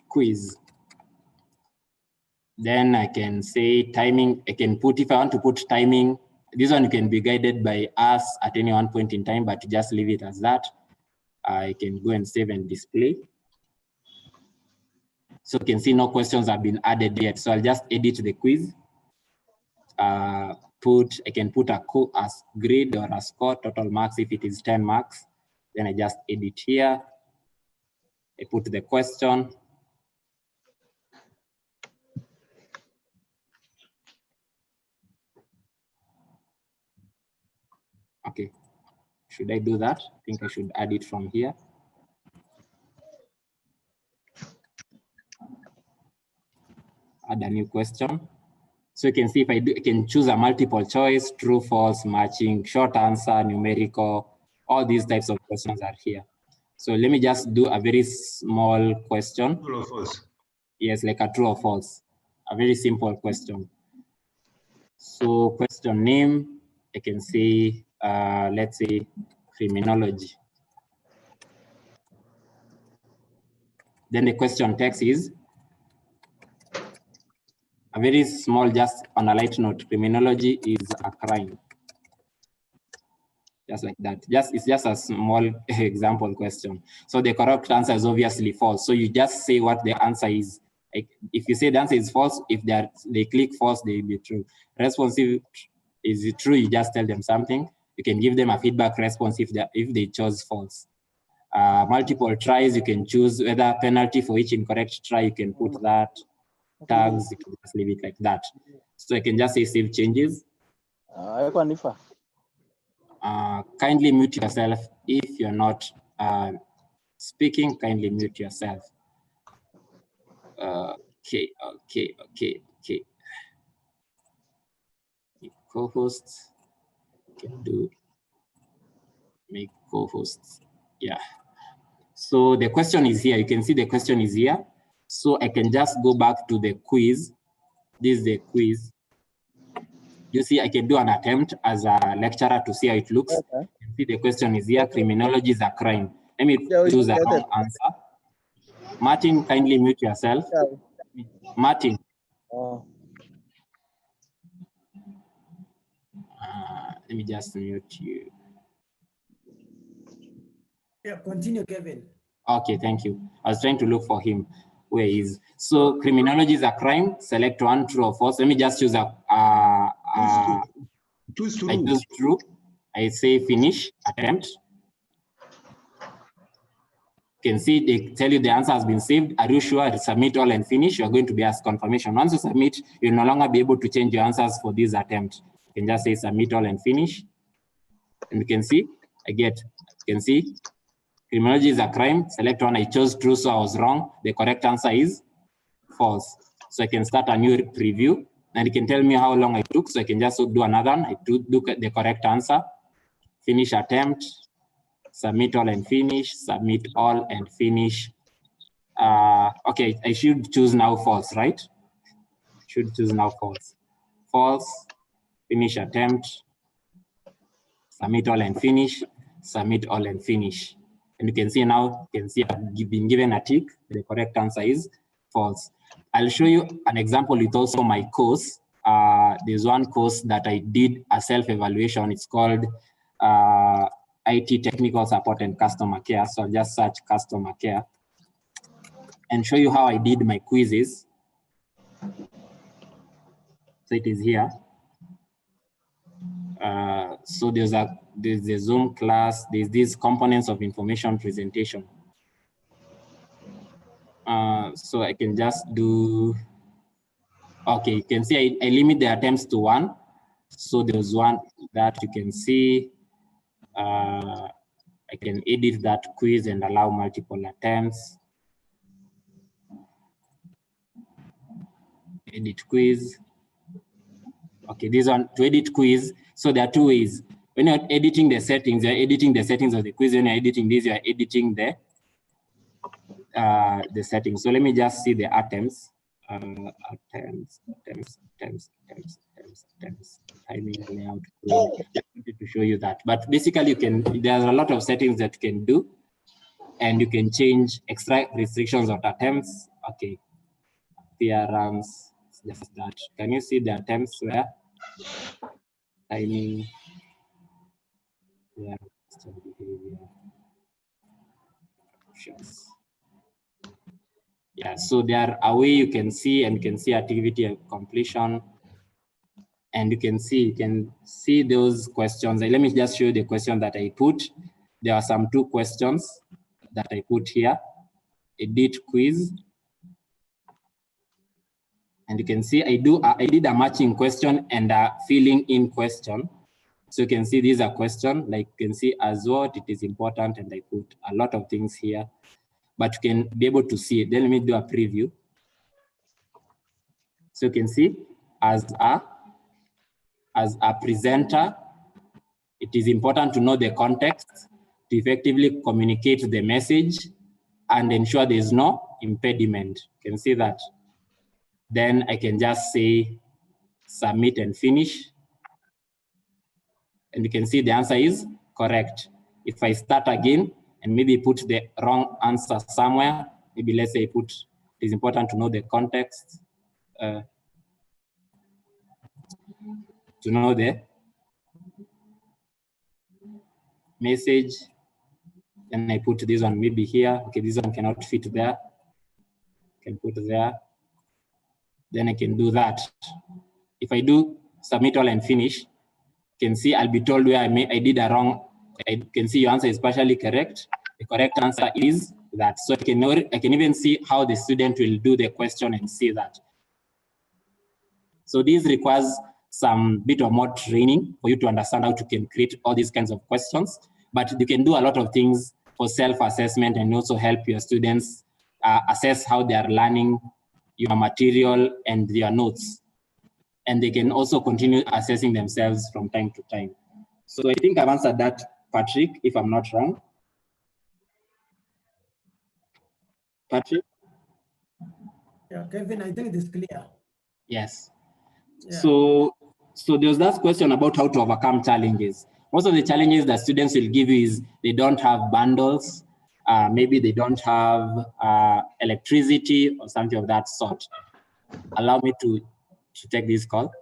Quiz. Then I can say timing. I can put, if I want to put timing, this one can be guided by us at any one point in time, but just leave it as that. I can go and save and display. So you can see no questions have been added yet. So I'll just edit the quiz. I can put a grade or a score, total marks if it is 10 marks. Then I just edit here. I put the question. Okay, should I do that? I think I should add it from here. Add a new question. So you can see if I can choose a multiple choice, true, false, matching, short answer, numerical, all these types of questions are here. So let me just do a very small question. True or false? Yes, like a true or false, a very simple question. So question name, I can say, let's say criminology. Then the question text is a very small, just on a light note, criminology is a crime. Just like that. It's just a small example question. So the correct answer is obviously false. So you just say what the answer is. Like if you say the answer is false, if they click false, they will be true. Responsive is it true, you just tell them something. You can give them a feedback response if they chose false. Multiple tries, you can choose whether penalty for each incorrect try, you can put that. Tags, you can just leave it like that. So I can just say save changes. Kindly mute yourself if you're not speaking. Kindly mute yourself. Okay. Co-hosts can do make co-hosts. Yeah. So the question is here. You can see the question is here. So I can just go back to the quiz. This is the quiz. You see, I can do an attempt as a lecturer to see how it looks. Okay. You see, the question is here, criminology is a crime. Let me choose a wrong answer. Martin, kindly mute yourself. Martin. Let me just mute you. Yeah, continue, Kevin. Okay, thank you. I was trying to look for him. Where is? So criminology is a crime. Select one, true or false. Let me just choose choose true. I choose true. I say finish, attempt. You can see they tell you the answer has been saved. Are you sure? Submit all and finish. You're going to be asked confirmation. Once you submit, you'll no longer be able to change your answers for this attempt. You can just say submit all and finish. And you can see, you can see, criminology is a crime. Select one. I chose true, so I was wrong. The correct answer is false. So I can start a new preview, and it can tell me how long I took. So I can just do another one. I do the correct answer. Finish attempt. Submit all and finish. Submit all and finish. Okay, I should choose now false, right? Should choose now false. False. Finish attempt. Submit all and finish. Submit all and finish. And you can see now, I've been given a tick. The correct answer is false. I'll show you an example with also my course. There's one course that I did a self-evaluation. It's called IT Technical Support and Customer Care. So I'll just search customer care and show you how I did my quizzes. So it is here. So there's the Zoom class, there's these components of information presentation. So I can just do Okay, you can see I limit the attempts to 1. So there's one that you can see. I can edit that quiz and allow multiple attempts. Edit quiz. Okay, this one to edit quiz. So there are 2 ways. When you're editing the settings, you're editing the settings of the quiz. When you're editing this, you're editing the settings. So let me just see the attempts. Attempts, timing, layout. I wanted to show you that. But basically, there's a lot of settings that you can do, and you can change extra restrictions of attempts. Okay, appearance, just that. Can you see the attempts where? Timing, yeah, behavior, options. Yeah, so there are a way you can see, and you can see activity and completion, and you can see those questions. Let me just show you the question that I put. There are some 2 questions that I put here. Edit quiz, and you can see I did a matching question and a filling in question. So you can see these are questions, like you can see as what it is important, and I put a lot of things here, but you can be able to see it. Then let me do a preview. So you can see as a presenter, it is important to know the context to effectively communicate the message and ensure there's no impediment. You can see that. Then I can just say submit and finish. And you can see the answer is correct. If I start again and maybe put the wrong answer somewhere, maybe let's say it is important to know the context, to know the message, and I put this one maybe here. Okay, this one cannot fit there. I can put there. Then I can do that. If I do submit all and finish, you can see I'll be told where I did a wrong. I can see your answer is partially correct. The correct answer is that. So I can even see how the student will do the question and see that. So this requires some bit of more training for you to understand how to can create all these kinds of questions. But you can do a lot of things for self-assessment and also help your students assess how they are learning your material and their notes. And they can also continue assessing themselves from time to time. So I think I've answered that, Patrick, if I'm not wrong. Patrick? Yeah, Kevin, I think it is clear. Yes. Yeah. So there's that question about how to overcome challenges. Most of the challenges that students will give you is they don't have bundles, maybe they don't have electricity or something of that sort. Allow me to take this call.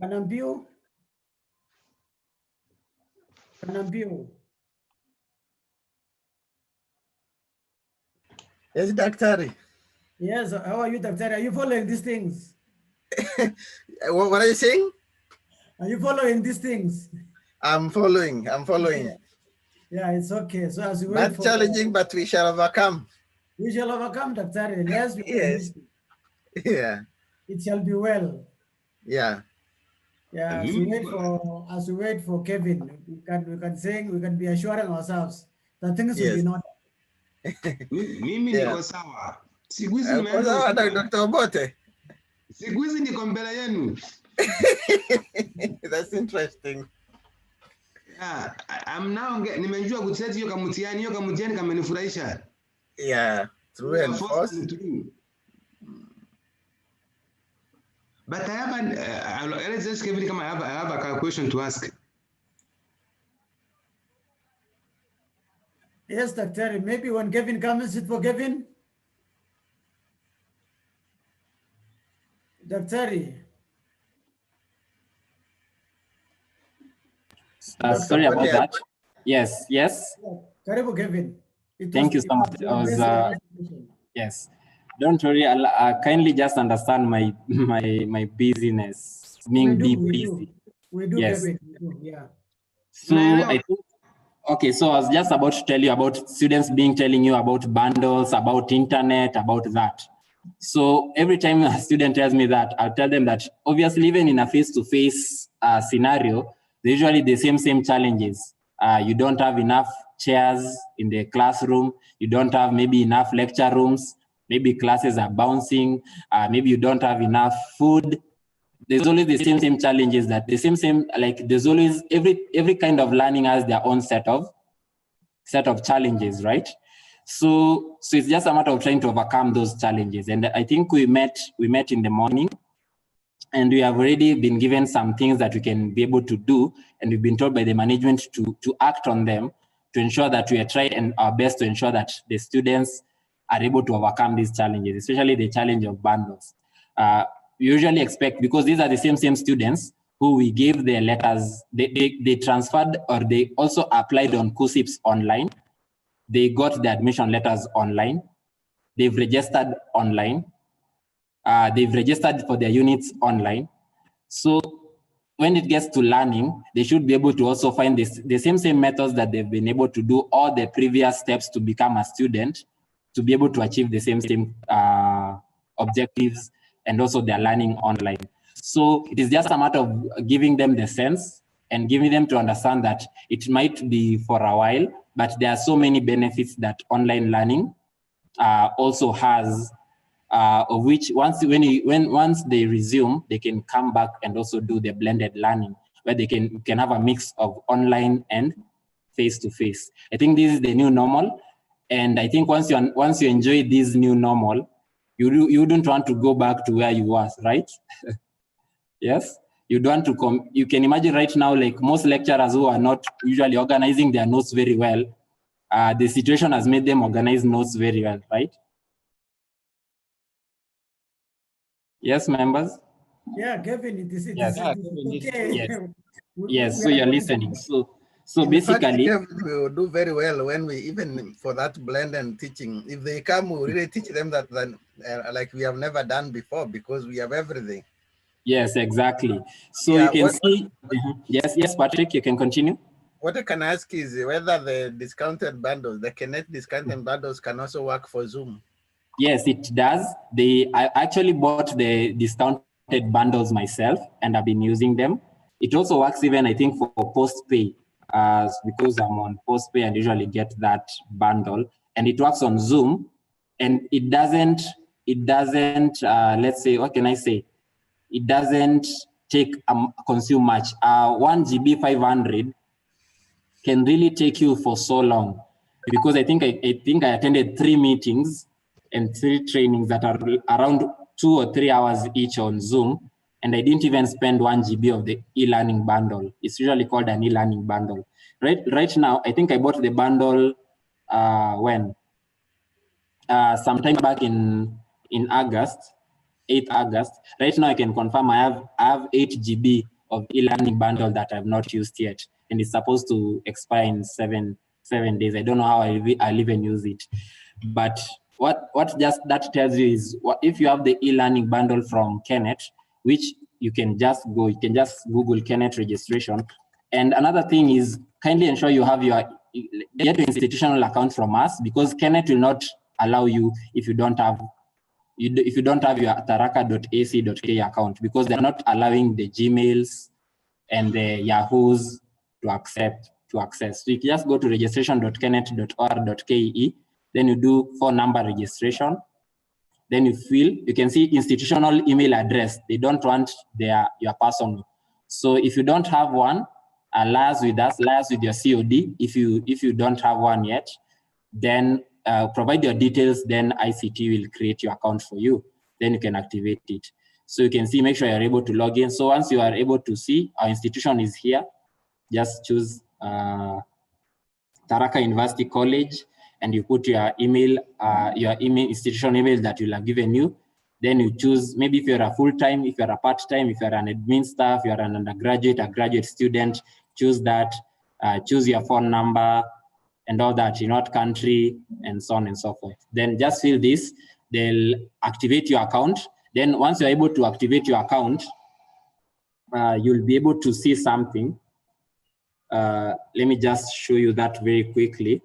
Kanambio. Yes, Doctor. Yes, how are you, Doctor? Are you following these things? What are you saying? Are you following these things? I'm following. Yeah, it's okay. So as we wait But challenging, but we shall overcome. We shall overcome, Doctor. Let's be yes. Yeah. It shall be well. Yeah. Yeah, as we wait for Kevin, we can be assuring ourselves that things will be not. Mimi niko sawa. Siku hizi sawa Dr. Obote. Siku hizi niko mbele yenu. That's interesting. I'm now nimejua kuset hiyo kamutiani kamenifurahisha. Yeah, true and false. But I have let's just give it. I have a question to ask. Yes, Dr. Maybe when Kevin comes, it for Kevin. Dr. Sorry about that. Yes. Karibu, Kevin. Thank you so much. Yes. Don't worry. I'll kindly just understand my busyness. Being busy. We do, yes. Kevin. We do, yeah. So I think. Okay, so I was just about to tell you about students telling you about bundles, about internet, about that. So every time a student tells me that, I'll tell them that obviously even in a face-to-face scenario, they're usually the same challenges. You don't have enough chairs in the classroom. You don't have maybe enough lecture rooms. Maybe classes are bouncing. Maybe you don't have enough food. There's always the same challenges that like there's always every kind of learning has their own set of challenges, right? So it's just a matter of trying to overcome those challenges. And I think we met in the morning, and we have already been given some things that we can be able to do, and we've been told by the management to act on them to ensure that we are trying our best to ensure that the students are able to overcome these challenges, especially the challenge of bundles. We usually expect, because these are the same students who we gave their letters, they transferred or they also applied on CUSIPs online. They got the admission letters online. They've registered online. They've registered for their units online. So when it gets to learning, they should be able to also find the same methods that they've been able to do all the previous steps to become a student, to be able to achieve the same objectives and also their learning online. So it is just a matter of giving them the sense and giving them to understand that it might be for a while, but there are so many benefits that online learning also has, of which once they resume, they can come back and also do the blended learning, where they can have a mix of online and face-to-face. I think this is the new normal, and I think once you enjoy this new normal, you don't want to go back to where you was, right? Yes, you don't want to you can imagine right now, like most lecturers who are not usually organizing their notes very well, the situation has made them organize notes very well, right? Yes, members? Yeah, Kevin, it is okay. Yes, so you're listening. So basically, fact, we will do very well when we, even for that blend and teaching, if they come, we really teach them that like we have never done before, because we have everything. Yes, exactly. So yeah, you can see, yes, Patrick, you can continue. What I can ask is whether the discounted bundles, the Connect discounted bundles, can also work for Zoom. Yes, it does. I actually bought the discounted bundles myself, and I've been using them. It also works even, I think, for post-pay, because I'm on post-pay and usually get that bundle. And it works on Zoom, and it doesn't, let's say, what can I say? It doesn't consume much. 1 GB 500 can really take you for so long, because I think I attended 3 meetings and 3 trainings that are around 2 or 3 hours each on Zoom, and I didn't even spend 1 GB of the e-learning bundle. It's usually called an e-learning bundle. Right now, I think I bought the bundle sometime back in August, 8th August. Right now, I can confirm I have 8 GB of e-learning bundle that I've not used yet, and it's supposed to expire in seven days. I don't know how I'll even use it. But what just that tells you is, if you have the e-learning bundle from Kenneth, which you can just Google Kenneth registration. And another thing is, kindly ensure you have get your institutional account from us, because Kenneth will not allow you if you don't have your taraka.ac.k account, because they're not allowing the Gmails and the Yahoos to access. So you can just go to registration.kenneth.or.ke, then you do 4-number registration. Then you can see institutional email address. They don't want your personal. So if you don't have one, liaise with us, liaise with your COD if you don't have one yet. Then provide your details, then ICT will create your account for you. Then you can activate it. So you can see, make sure you're able to log in. So once you are able to see, our institution is here. Just choose Tharaka University College, and you put your email, institution email that will have given you. Then you choose, maybe if you're a full-time, if you're a part-time, if you're an admin staff, you're an undergraduate, a graduate student, choose that, choose your phone number and all that, in what country, and so on and so forth. Then just fill this, they'll activate your account. Then once you're able to activate your account, you'll be able to see something. Let me just show you that very quickly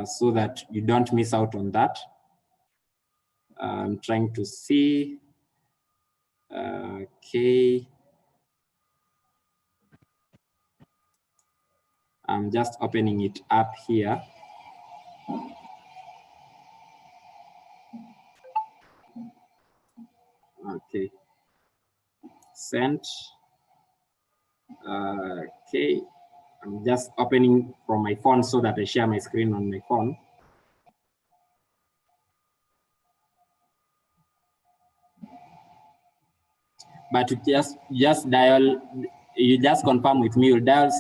so that you don't miss out on that. I'm trying to see. Okay. I'm just opening it up here. Okay. Sent. Okay. I'm just opening from my phone so that I share my screen on my phone. But just dial, you just confirm with me, you dial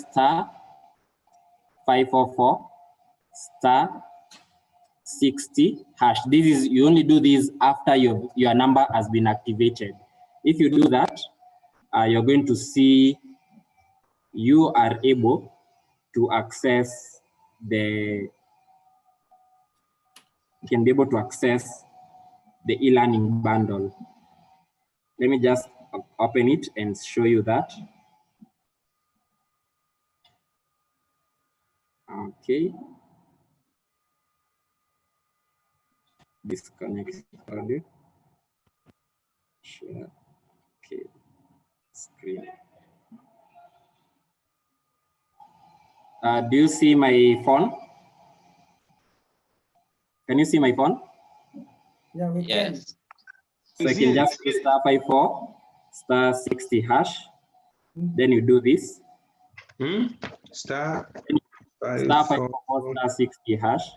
*544 *60#. This is, you only do this after your number has been activated. If you do that, you're going to see you are able to access you can be able to access the e-learning bundle. Let me just open it and show you that. Okay. Disconnect audio. Share. Okay. Screen. Do you see my phone? Can you see my phone? Yeah, we can. So I can just do *54 *60#. Then you do this. *54 *60#.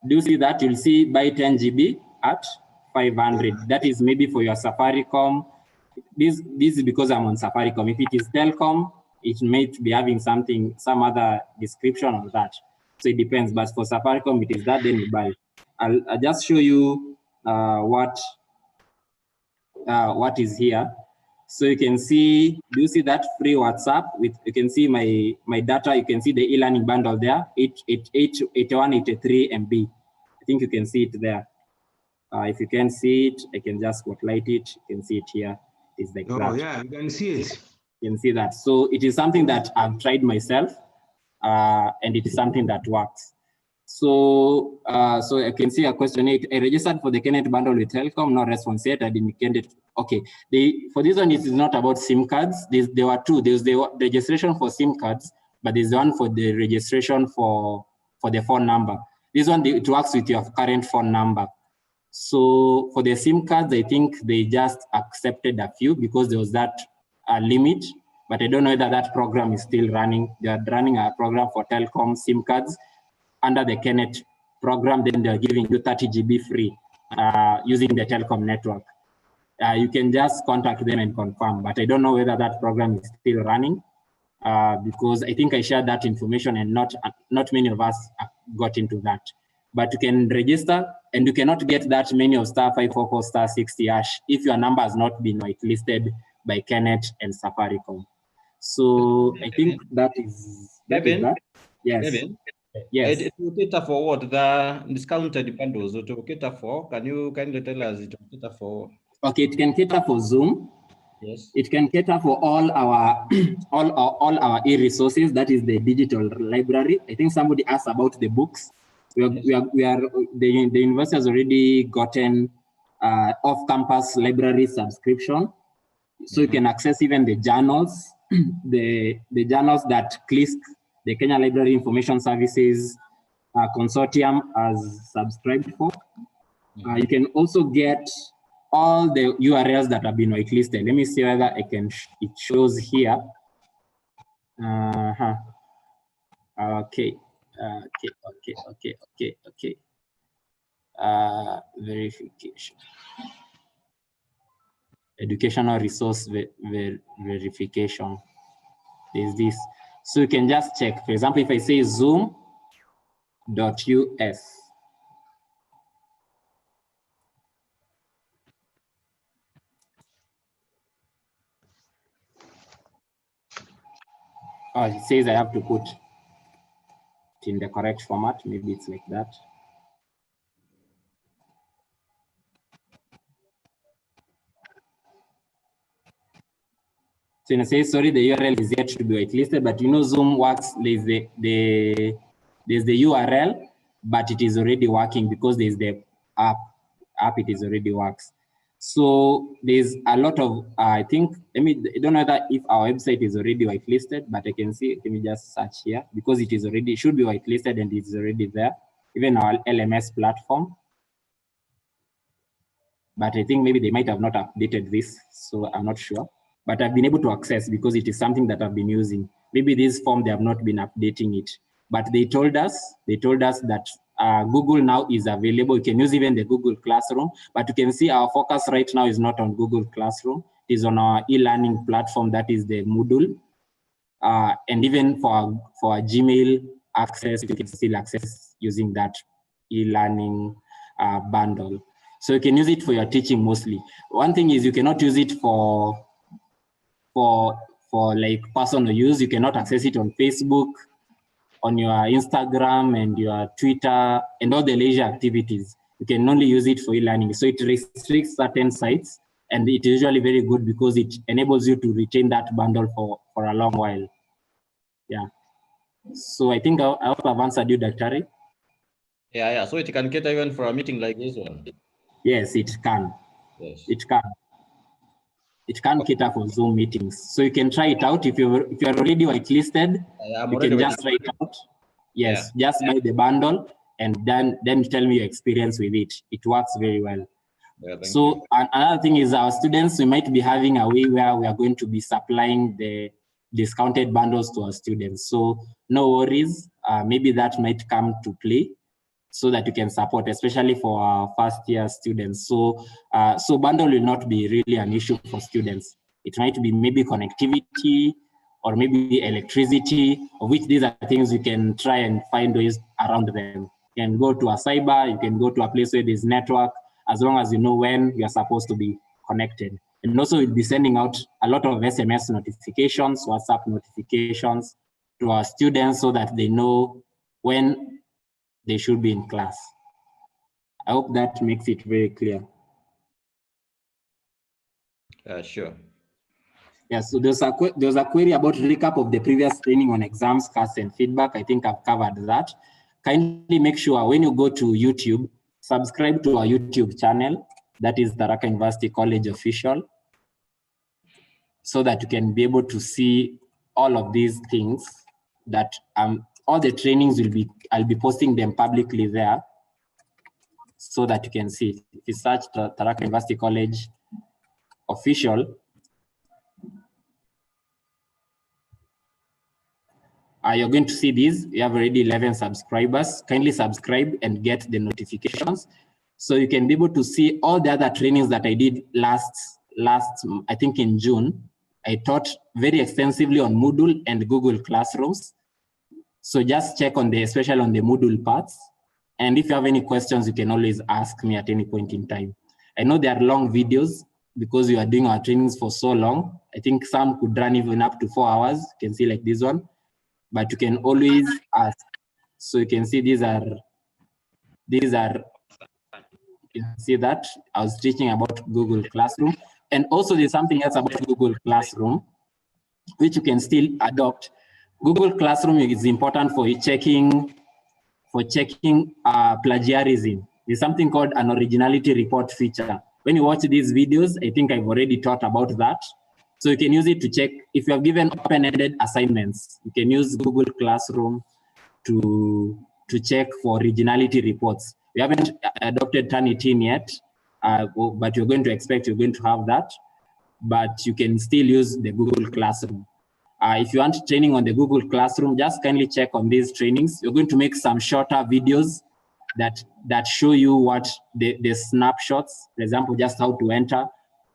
Do you see that? You'll see buy 10 GB at 500. That is maybe for your Safaricom. This is because I'm on Safaricom. If it is Telcom, it may be having some other description of that. So it depends. But for Safaricom, it is that, then you buy. I'll just show you what is here. So you can see, do you see that free WhatsApp? You can see my data, you can see the e-learning bundle there, 8183 MB. I think you can see it there. If you can see it, I can just spotlight it. You can see it here. It's like that. Oh yeah, you can see it. You can see that. So it is something that I've tried myself, and it is something that works. So I can see a question. I registered for the Kenneth bundle with Telcom, no response yet. I indicated, okay. For this one, it is not about SIM cards. There were two. There's the registration for SIM cards, but there's one for the registration for the phone number. This one, it works with your current phone number. So for the SIM cards, I think they just accepted a few because there was that limit, but I don't know whether that program is still running. They are running a program for Telcom SIM cards under the Kenneth program. Then they're giving you 30 GB free using the Telcom network. You can just contact them and confirm, but I don't know whether that program is still running because I think I shared that information and not many of us got into that. But you can register, and you cannot get that many of *544 *60# if your number has not been whitelisted by Kenneth and Safaricom. So I think that is that. Yes. Kevin, yes. It will cater for what? The discounted bundles it will cater for. Can you kindly tell us it will cater for? Okay, it can cater for Zoom. Yes. It can cater for all our e-resources. That is the digital library. I think somebody asked about the books. The university has already gotten off-campus library subscription, so you can access even the journals, the journals that CLISC, the Kenya Library Information Services Consortium, has subscribed for. You can also get all the URLs that have been whitelisted. Let me see whether I can, it shows here. Okay. Okay. Verification. Educational resource verification. There's this. So you can just check. For example, if I say zoom.us. Oh, it says I have to put it in the correct format. Maybe it's like that. So it says, sorry, the URL is yet to be whitelisted, but you know Zoom works, there's the URL, but it is already working because there's the app it is already works. So there's a lot of, I think, I don't know that if our website is already whitelisted, but I can see, let me just search here, because it is already, should be whitelisted and it's already there, even our LMS platform. But I think maybe they might have not updated this, so I'm not sure. But I've been able to access because it is something that I've been using. Maybe this form, they have not been updating it. But they told us that Google now is available. You can use even the Google Classroom, but you can see our focus right now is not on Google Classroom. It is on our e-learning platform, that is the Moodle. And even for our Gmail access, you can still access using that e-learning bundle. So you can use it for your teaching mostly. One thing is you cannot use it for like personal use. You cannot access it on Facebook, on your Instagram and your Twitter and all the leisure activities. You can only use it for e-learning. So it restricts certain sites, and it is usually very good because it enables you to retain that bundle for a long while. Yeah. So I think I hope I've answered you, Dr. Yeah. So it can cater even for a meeting like this one. Yes, it can. Yes. It can. It can cater for Zoom meetings. So you can try it out. If you're already whitelisted, you can just try it out. Yes, yeah. Just buy the bundle and then tell me your experience with it. It works very well. Yeah, so another thing is our students, we might be having a way where we are going to be supplying the discounted bundles to our students. So no worries, maybe that might come to play so that you can support, especially for our first year students. So bundle will not be really an issue for students. It might be maybe connectivity or maybe electricity, of which these are things you can try and find ways around them. You can go to a cyber, you can go to a place where there's network, as long as you know when you're supposed to be connected. And also we'll be sending out a lot of SMS notifications, WhatsApp notifications to our students so that they know when they should be in class. I hope that makes it very clear. Sure. Yeah, so there's a query about recap of the previous training on exams, cards, and feedback. I think I've covered that. Kindly make sure when you go to YouTube, subscribe to our YouTube channel, that is Tharaka University College Official, so that you can be able to see all of these things that all the trainings I'll be posting them publicly there so that you can see. If you search Tharaka University College Official, you're going to see these. We have already 11 subscribers. Kindly subscribe and get the notifications so you can be able to see all the other trainings that I did last I think in June. I taught very extensively on Moodle and Google Classrooms. So just check on especially on the Moodle parts. And if you have any questions, you can always ask me at any point in time. I know there are long videos because we are doing our trainings for so long. I think some could run even up to 4 hours. You can see like this one, but you can always ask. So you can see these are, you can see that I was teaching about Google Classroom. And also there's something else about Google Classroom, which you can still adopt. Google Classroom is important for checking plagiarism. There's something called an Originality Report feature. When you watch these videos, I think I've already taught about that. So you can use it to check if you have given open-ended assignments. You can use Google Classroom to check for originality reports. We haven't adopted Turnitin yet, but you're going to have that, but you can still use the Google Classroom. If you want training on the Google Classroom, just kindly check on these trainings. You're going to make some shorter videos that show you what the snapshots, for example, just how to enter,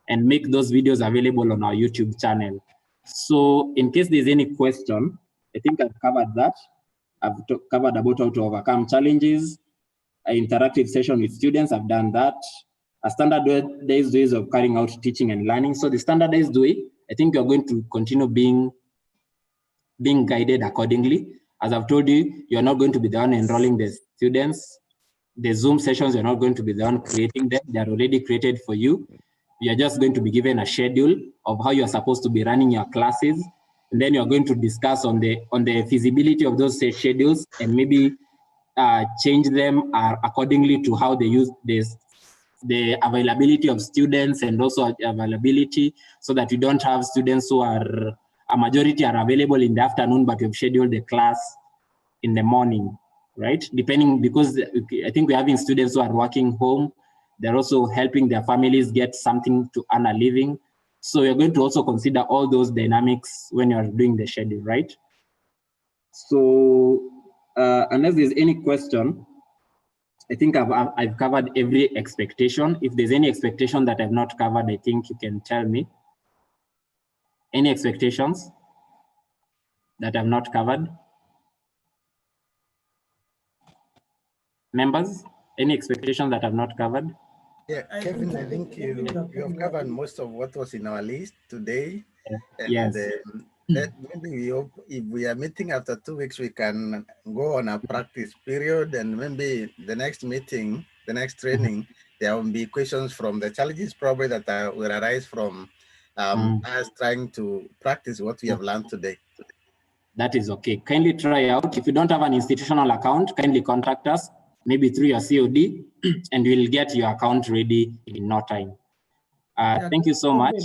and make those videos available on our YouTube channel. So in case there's any question, I think I've covered that. I've covered about how to overcome challenges, an interactive session with students, I've done that. A standardized ways of carrying out teaching and learning. So the standardized way, I think you're going to continue being guided accordingly. As I've told you, you're not going to be the one enrolling the students. The Zoom sessions, you're not going to be the one creating them. They're already created for you. You're just going to be given a schedule of how you're supposed to be running your classes. And then you're going to discuss on the feasibility of those schedules and maybe change them accordingly to how they use the availability of students and also availability, so that you don't have students who are, a majority are available in the afternoon, but you've scheduled the class in the morning, right? Depending, because I think we're having students who are working home, they're also helping their families get something to earn a living. So you're going to also consider all those dynamics when you're doing the schedule, right? So unless there's any question, I think I've covered every expectation. If there's any expectation that I've not covered, I think you can tell me. Any expectations that I've not covered? Members, any expectations that I've not covered? Yeah, Kevin, I think you have covered most of what was in our list today. And yes. Maybe we hope if we are meeting after 2 weeks, we can go on a practice period, and maybe the next meeting, the next training, there will be questions from the challenges probably that will arise from us trying to practice what we have learned today. That is okay. Kindly try out. If you don't have an institutional account, kindly contact us, maybe through your COD, and we'll get your account ready in no time. Thank you so much.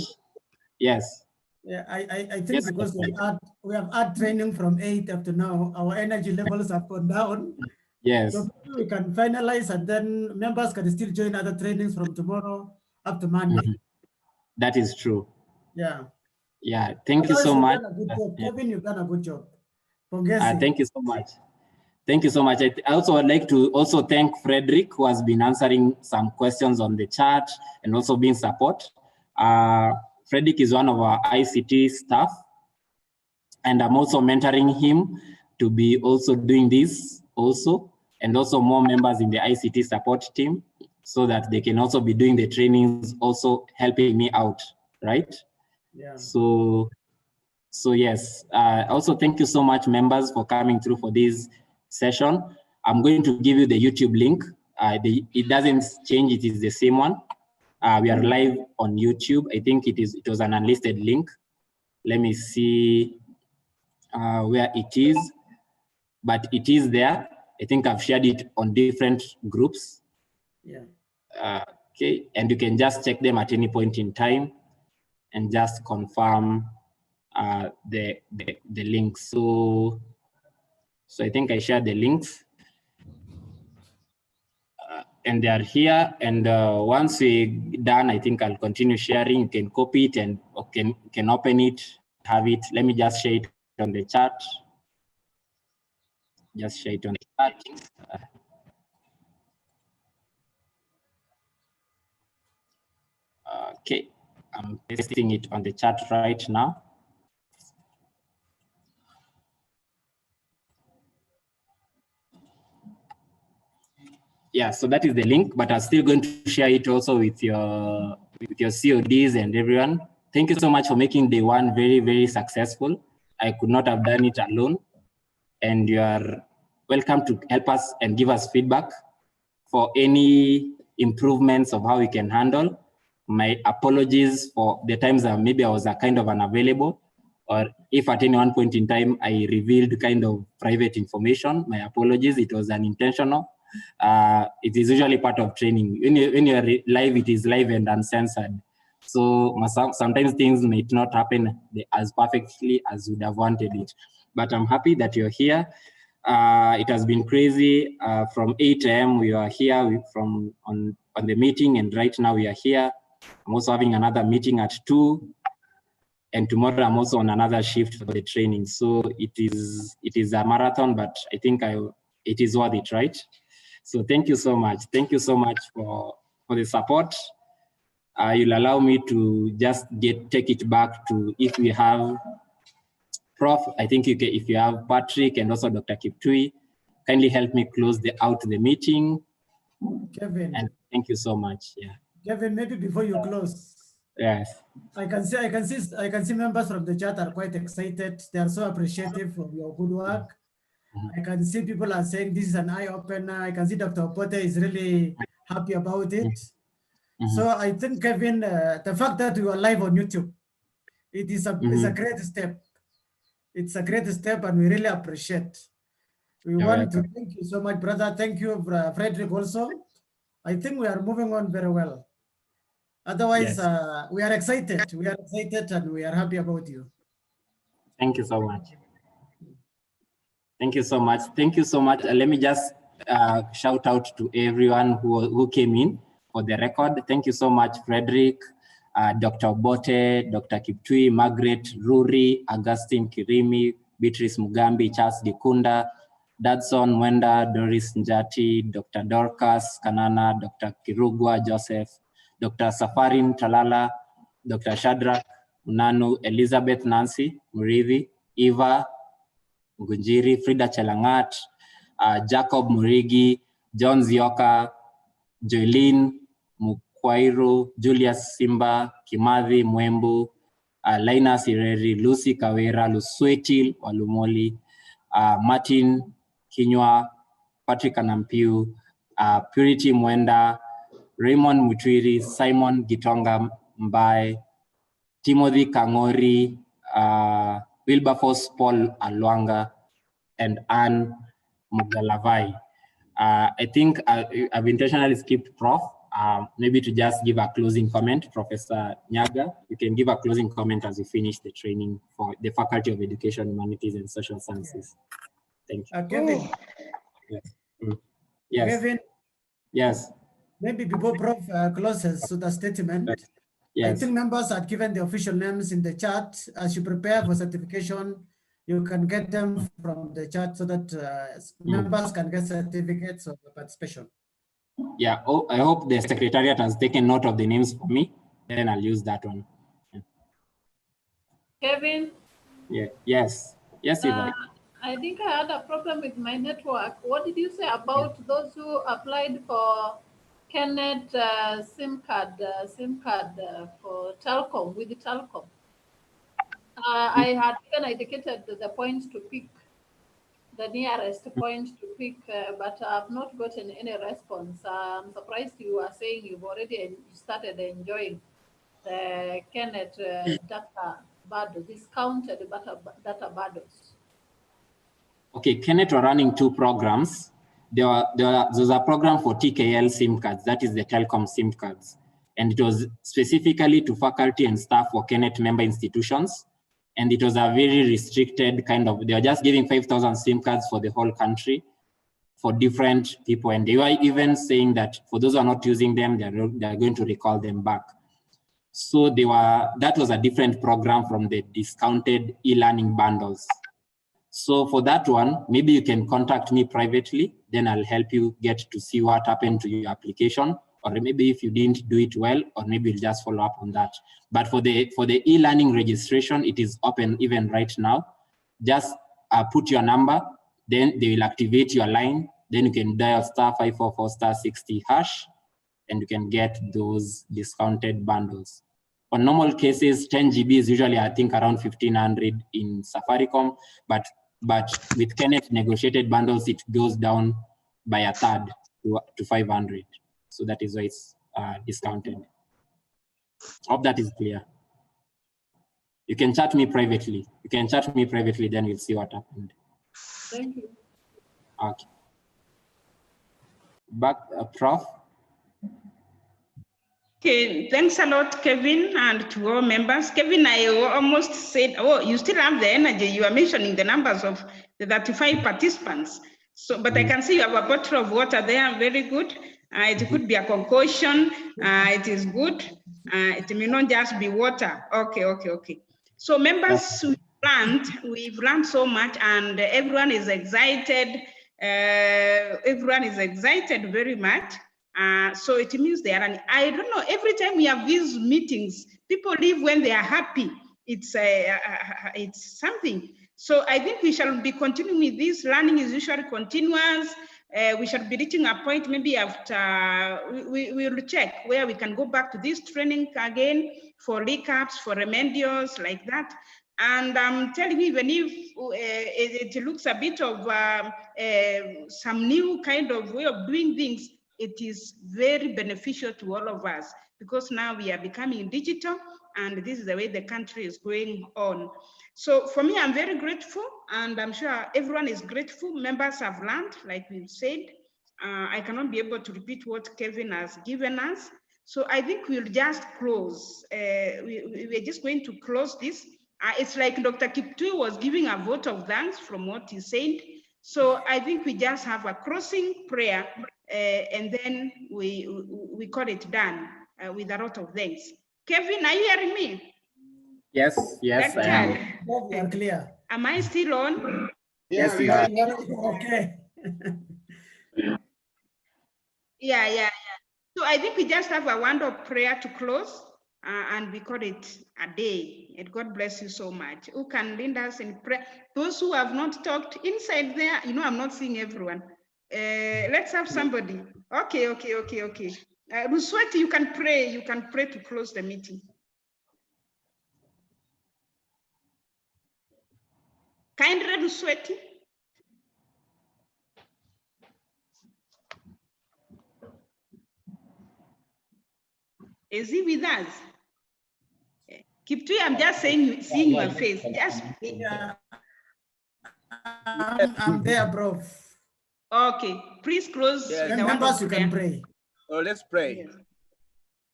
Yes. Yeah, I think because we have had training from 8 up to now, our energy levels have gone down. Yes. So we can finalize, and then members can still join other trainings from tomorrow up to Monday. That is true. Yeah. Yeah. Thank you so much. Kevin, you've done a good job. Thank you so much. Thank you so much. I also would like to also thank Frederick, who has been answering some questions on the chat and also being support. Frederick is one of our ICT staff, and I'm also mentoring him to be also doing this also, and also more members in the ICT support team, so that they can also be doing the trainings, also helping me out, right? Yeah. So yes, also thank you so much, members, for coming through for this session. I'm going to give you the YouTube link. It doesn't change, it is the same one. We are live on YouTube. I think it was an unlisted link. Let me see where it is, but it is there. I think I've shared it on different groups. Yeah. Okay, and you can just check them at any point in time and just confirm the links. So I think I shared the links. And they are here, and once we're done, I think I'll continue sharing. You can copy it and can open it, have it. Let me just share it on the chat. Just share it on the chat. Okay, I'm pasting it on the chat right now. Yeah, so that is the link, but I'm still going to share it also with your CODs and everyone. Thank you so much for making day one very, very successful. I could not have done it alone. And you are welcome to help us and give us feedback for any improvements of how we can handle. My apologies for the times that maybe I was kind of unavailable, or if at any one point in time I revealed kind of private information, my apologies, it was unintentional. It is usually part of training. When you're live, it is live and uncensored. So sometimes things might not happen as perfectly as would have wanted it. But I'm happy that you're here. It has been crazy. From 8 a.m. we are here on on the meeting, and right now we are here. I'm also having another meeting at 2, and tomorrow I'm also on another shift for the training. So it is a marathon, but I think it is worth it, right? So thank you so much. Thank you so much for the support. You'll allow me to just take it back to, if we have Prof, I think if you have Patrick and also Dr. Kiptui, kindly help me close out the meeting. Kevin. And thank you so much. Yeah. Kevin, maybe before you close. Yes. I can see members from the chat are quite excited. They are so appreciative of your good work. I can see people are saying this is an eye-opener. I can see Dr. Pote is really happy about it. So I think, Kevin, the fact that you are live on YouTube, it is a great step. It's a great step, and we really appreciate. We want to thank you so much, brother. Thank you, Frederick, also. I think we are moving on very well. Otherwise, we are excited. We are excited, and we are happy about you. Thank you so much. Thank you so much. Thank you so much. Let me just shout out to everyone who came in for the record. Thank you so much, Frederick, Dr. Bote, Dr. Kiptui, Margaret, Ruri, Augustine Kirimi, Beatrice Mugambi, Charles Dikunda, Dadson Mwenda, Doris Njati, Dr. Dorcas Kanana, Dr. Kirugwa Joseph, Dr. Safarin Talala, Dr. Shadrach Unanu, Elizabeth Nancy Murithi, Eva Ngunjiri, Frida Chelangat, Jacob Murigi, John Zioka, Joylene Mukwairo, Julius Simba, Kimathi Mwembu, Linus Ireri, Lucy Kawera, Luswetil Walumoli, Martin Kinywa, Patrick Anampiu, Purity Mwenda, Raymond Mutwiri, Simon Gitonga Mbae, Timothy Kangori, Wilberforce Paul Alwanga, and Anne Mugalavai. I think I've intentionally skipped Prof. Maybe to just give a closing comment, Professor Nyaga, you can give a closing comment as we finish the training for the Faculty of Education, Humanities, and Social Sciences. Thank you. Kevin. Yes. Yes. Kevin. Yes. Maybe before Prof closes to the statement, yes. I think members are given the official names in the chat. As you prepare for certification, you can get them from the chat so that members can get certificates of participation. Yeah, I hope the Secretariat has taken note of the names for me, then I'll use that one. Yeah. Kevin? Yeah. Yes. Yes, Eva. I think I had a problem with my network. What did you say about those who applied for Kenneth SIM card for Telcom, with the Telcom? I had even indicated the points to pick, the nearest point to pick, but I've not gotten any response. I'm surprised you are saying you've already started enjoying the Kenneth data bundle, discounted data bundles. Okay, Kenneth were running 2 programs. There's a program for TKL SIM cards, that is the Telcom SIM cards. And it was specifically to faculty and staff for Kenneth member institutions. And it was a very restricted kind of, they were just giving 5,000 SIM cards for the whole country for different people. And they were even saying that for those who are not using them, they're going to recall them back. So that was a different program from the discounted e-learning bundles. So for that one, maybe you can contact me privately, then I'll help you get to see what happened to your application, or maybe if you didn't do it well, or maybe you'll just follow up on that. But for the e-learning registration, it is open even right now. Just put your number, then they will activate your line, then you can dial *544 *60#, and you can get those discounted bundles. On normal cases, 10 GB is usually, I think, around 1,500 in Safaricom, but with Kenneth negotiated bundles, it goes down by a third to 500. So that is why it's discounted. Hope that is clear. You can chat me privately. Then we'll see what happened. Thank you. Okay. Back, Prof. Okay, thanks a lot, Kevin, and to all members. Kevin, I almost said, oh, you still have the energy. You are mentioning the numbers of the 35 participants. So, but I can see you have a bottle of water there, very good. It could be a concoction. It is good. It may not just be water. Okay. So members, we've learned so much, and everyone is excited. Everyone is excited very much. So it means they are, I don't know, every time we have these meetings, people leave when they are happy. It's something. So I think we shall be continuing with this. Learning is usually continuous. We shall be reaching a point maybe after, we will check where we can go back to this training again for recaps, for remedials like that. And I'm telling you, even if it looks a bit of some new kind of way of doing things, it is very beneficial to all of us, because now we are becoming digital, and this is the way the country is going on. So for me, I'm very grateful, and I'm sure everyone is grateful. Members have learned, like we've said. I cannot be able to repeat what Kevin has given us. So I think we'll just close. We're just going to close this. It's like Dr. Kiptui was giving a vote of thanks from what he said. So I think we just have a closing prayer, and then we call it done with a lot of thanks. Kevin, are you hearing me? Yes, I am. We are clear. Am I still on? Yes, you are. Okay. Yeah. So I think we just have a word of prayer to close, and we call it a day. And God bless you so much. Who can lead us in prayer? Those who have not talked inside there, I'm not seeing everyone. Let's have somebody. Okay. Rusweti, you can pray. You can pray to close the meeting. Kindly, Rusweti. Is he with us? Kiptui, I'm just saying, seeing your face. Just. Yeah. I'm there, bro. Okay, please close. Yes. Members, you can pray. So let's pray. Yes.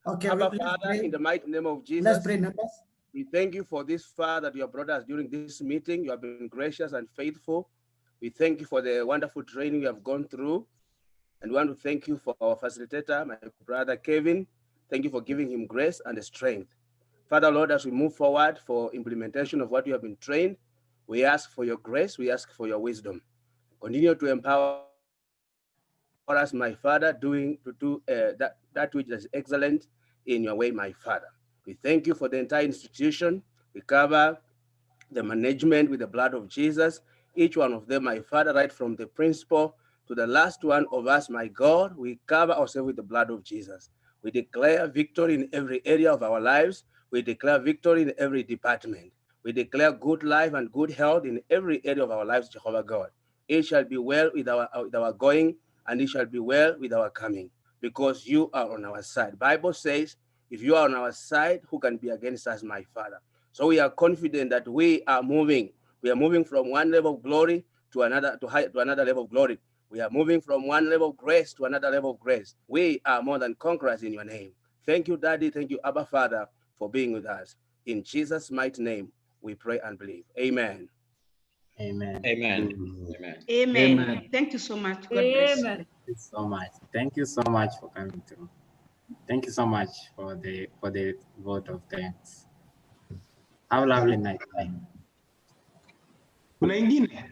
Okay, Abba, let's Father, pray. in the mighty name of Jesus, Let's pray, members. we thank you for this, Father, that you have brought us during this meeting. You have been gracious and faithful. We thank you for the wonderful training you have gone through. And we want to thank you for our facilitator, my brother Kevin. Thank you for giving him grace and strength. Father, Lord, as we move forward for implementation of what you have been trained, we ask for your grace, we ask for your wisdom. Continue to empower us, my Father, to do that which is excellent in your way, my Father. We thank you for the entire institution. We cover the management with the blood of Jesus, each one of them, my Father, right from the principal to the last one of us, my God. We cover ourselves with the blood of Jesus. We declare victory in every area of our lives. We declare victory in every department. We declare good life and good health in every area of our lives, Jehovah God. It shall be well with our going, and it shall be well with our coming, because you are on our side. Bible says, if you are on our side, who can be against us, my Father? So we are confident that we are moving. We are moving from one level of glory to another, to another level of glory. We are moving from one level of grace to another level of grace. We are more than conquerors in your name. Thank you, Daddy. Thank you, Abba Father, for being with us. In Jesus' mighty name, we pray and believe. Amen. Amen. Amen. Thank you so much. God bless you. Thank you so much. Thank you so much for coming through. Thank you so much for the vote of thanks. Have a lovely night. Bye. Kuna ingine?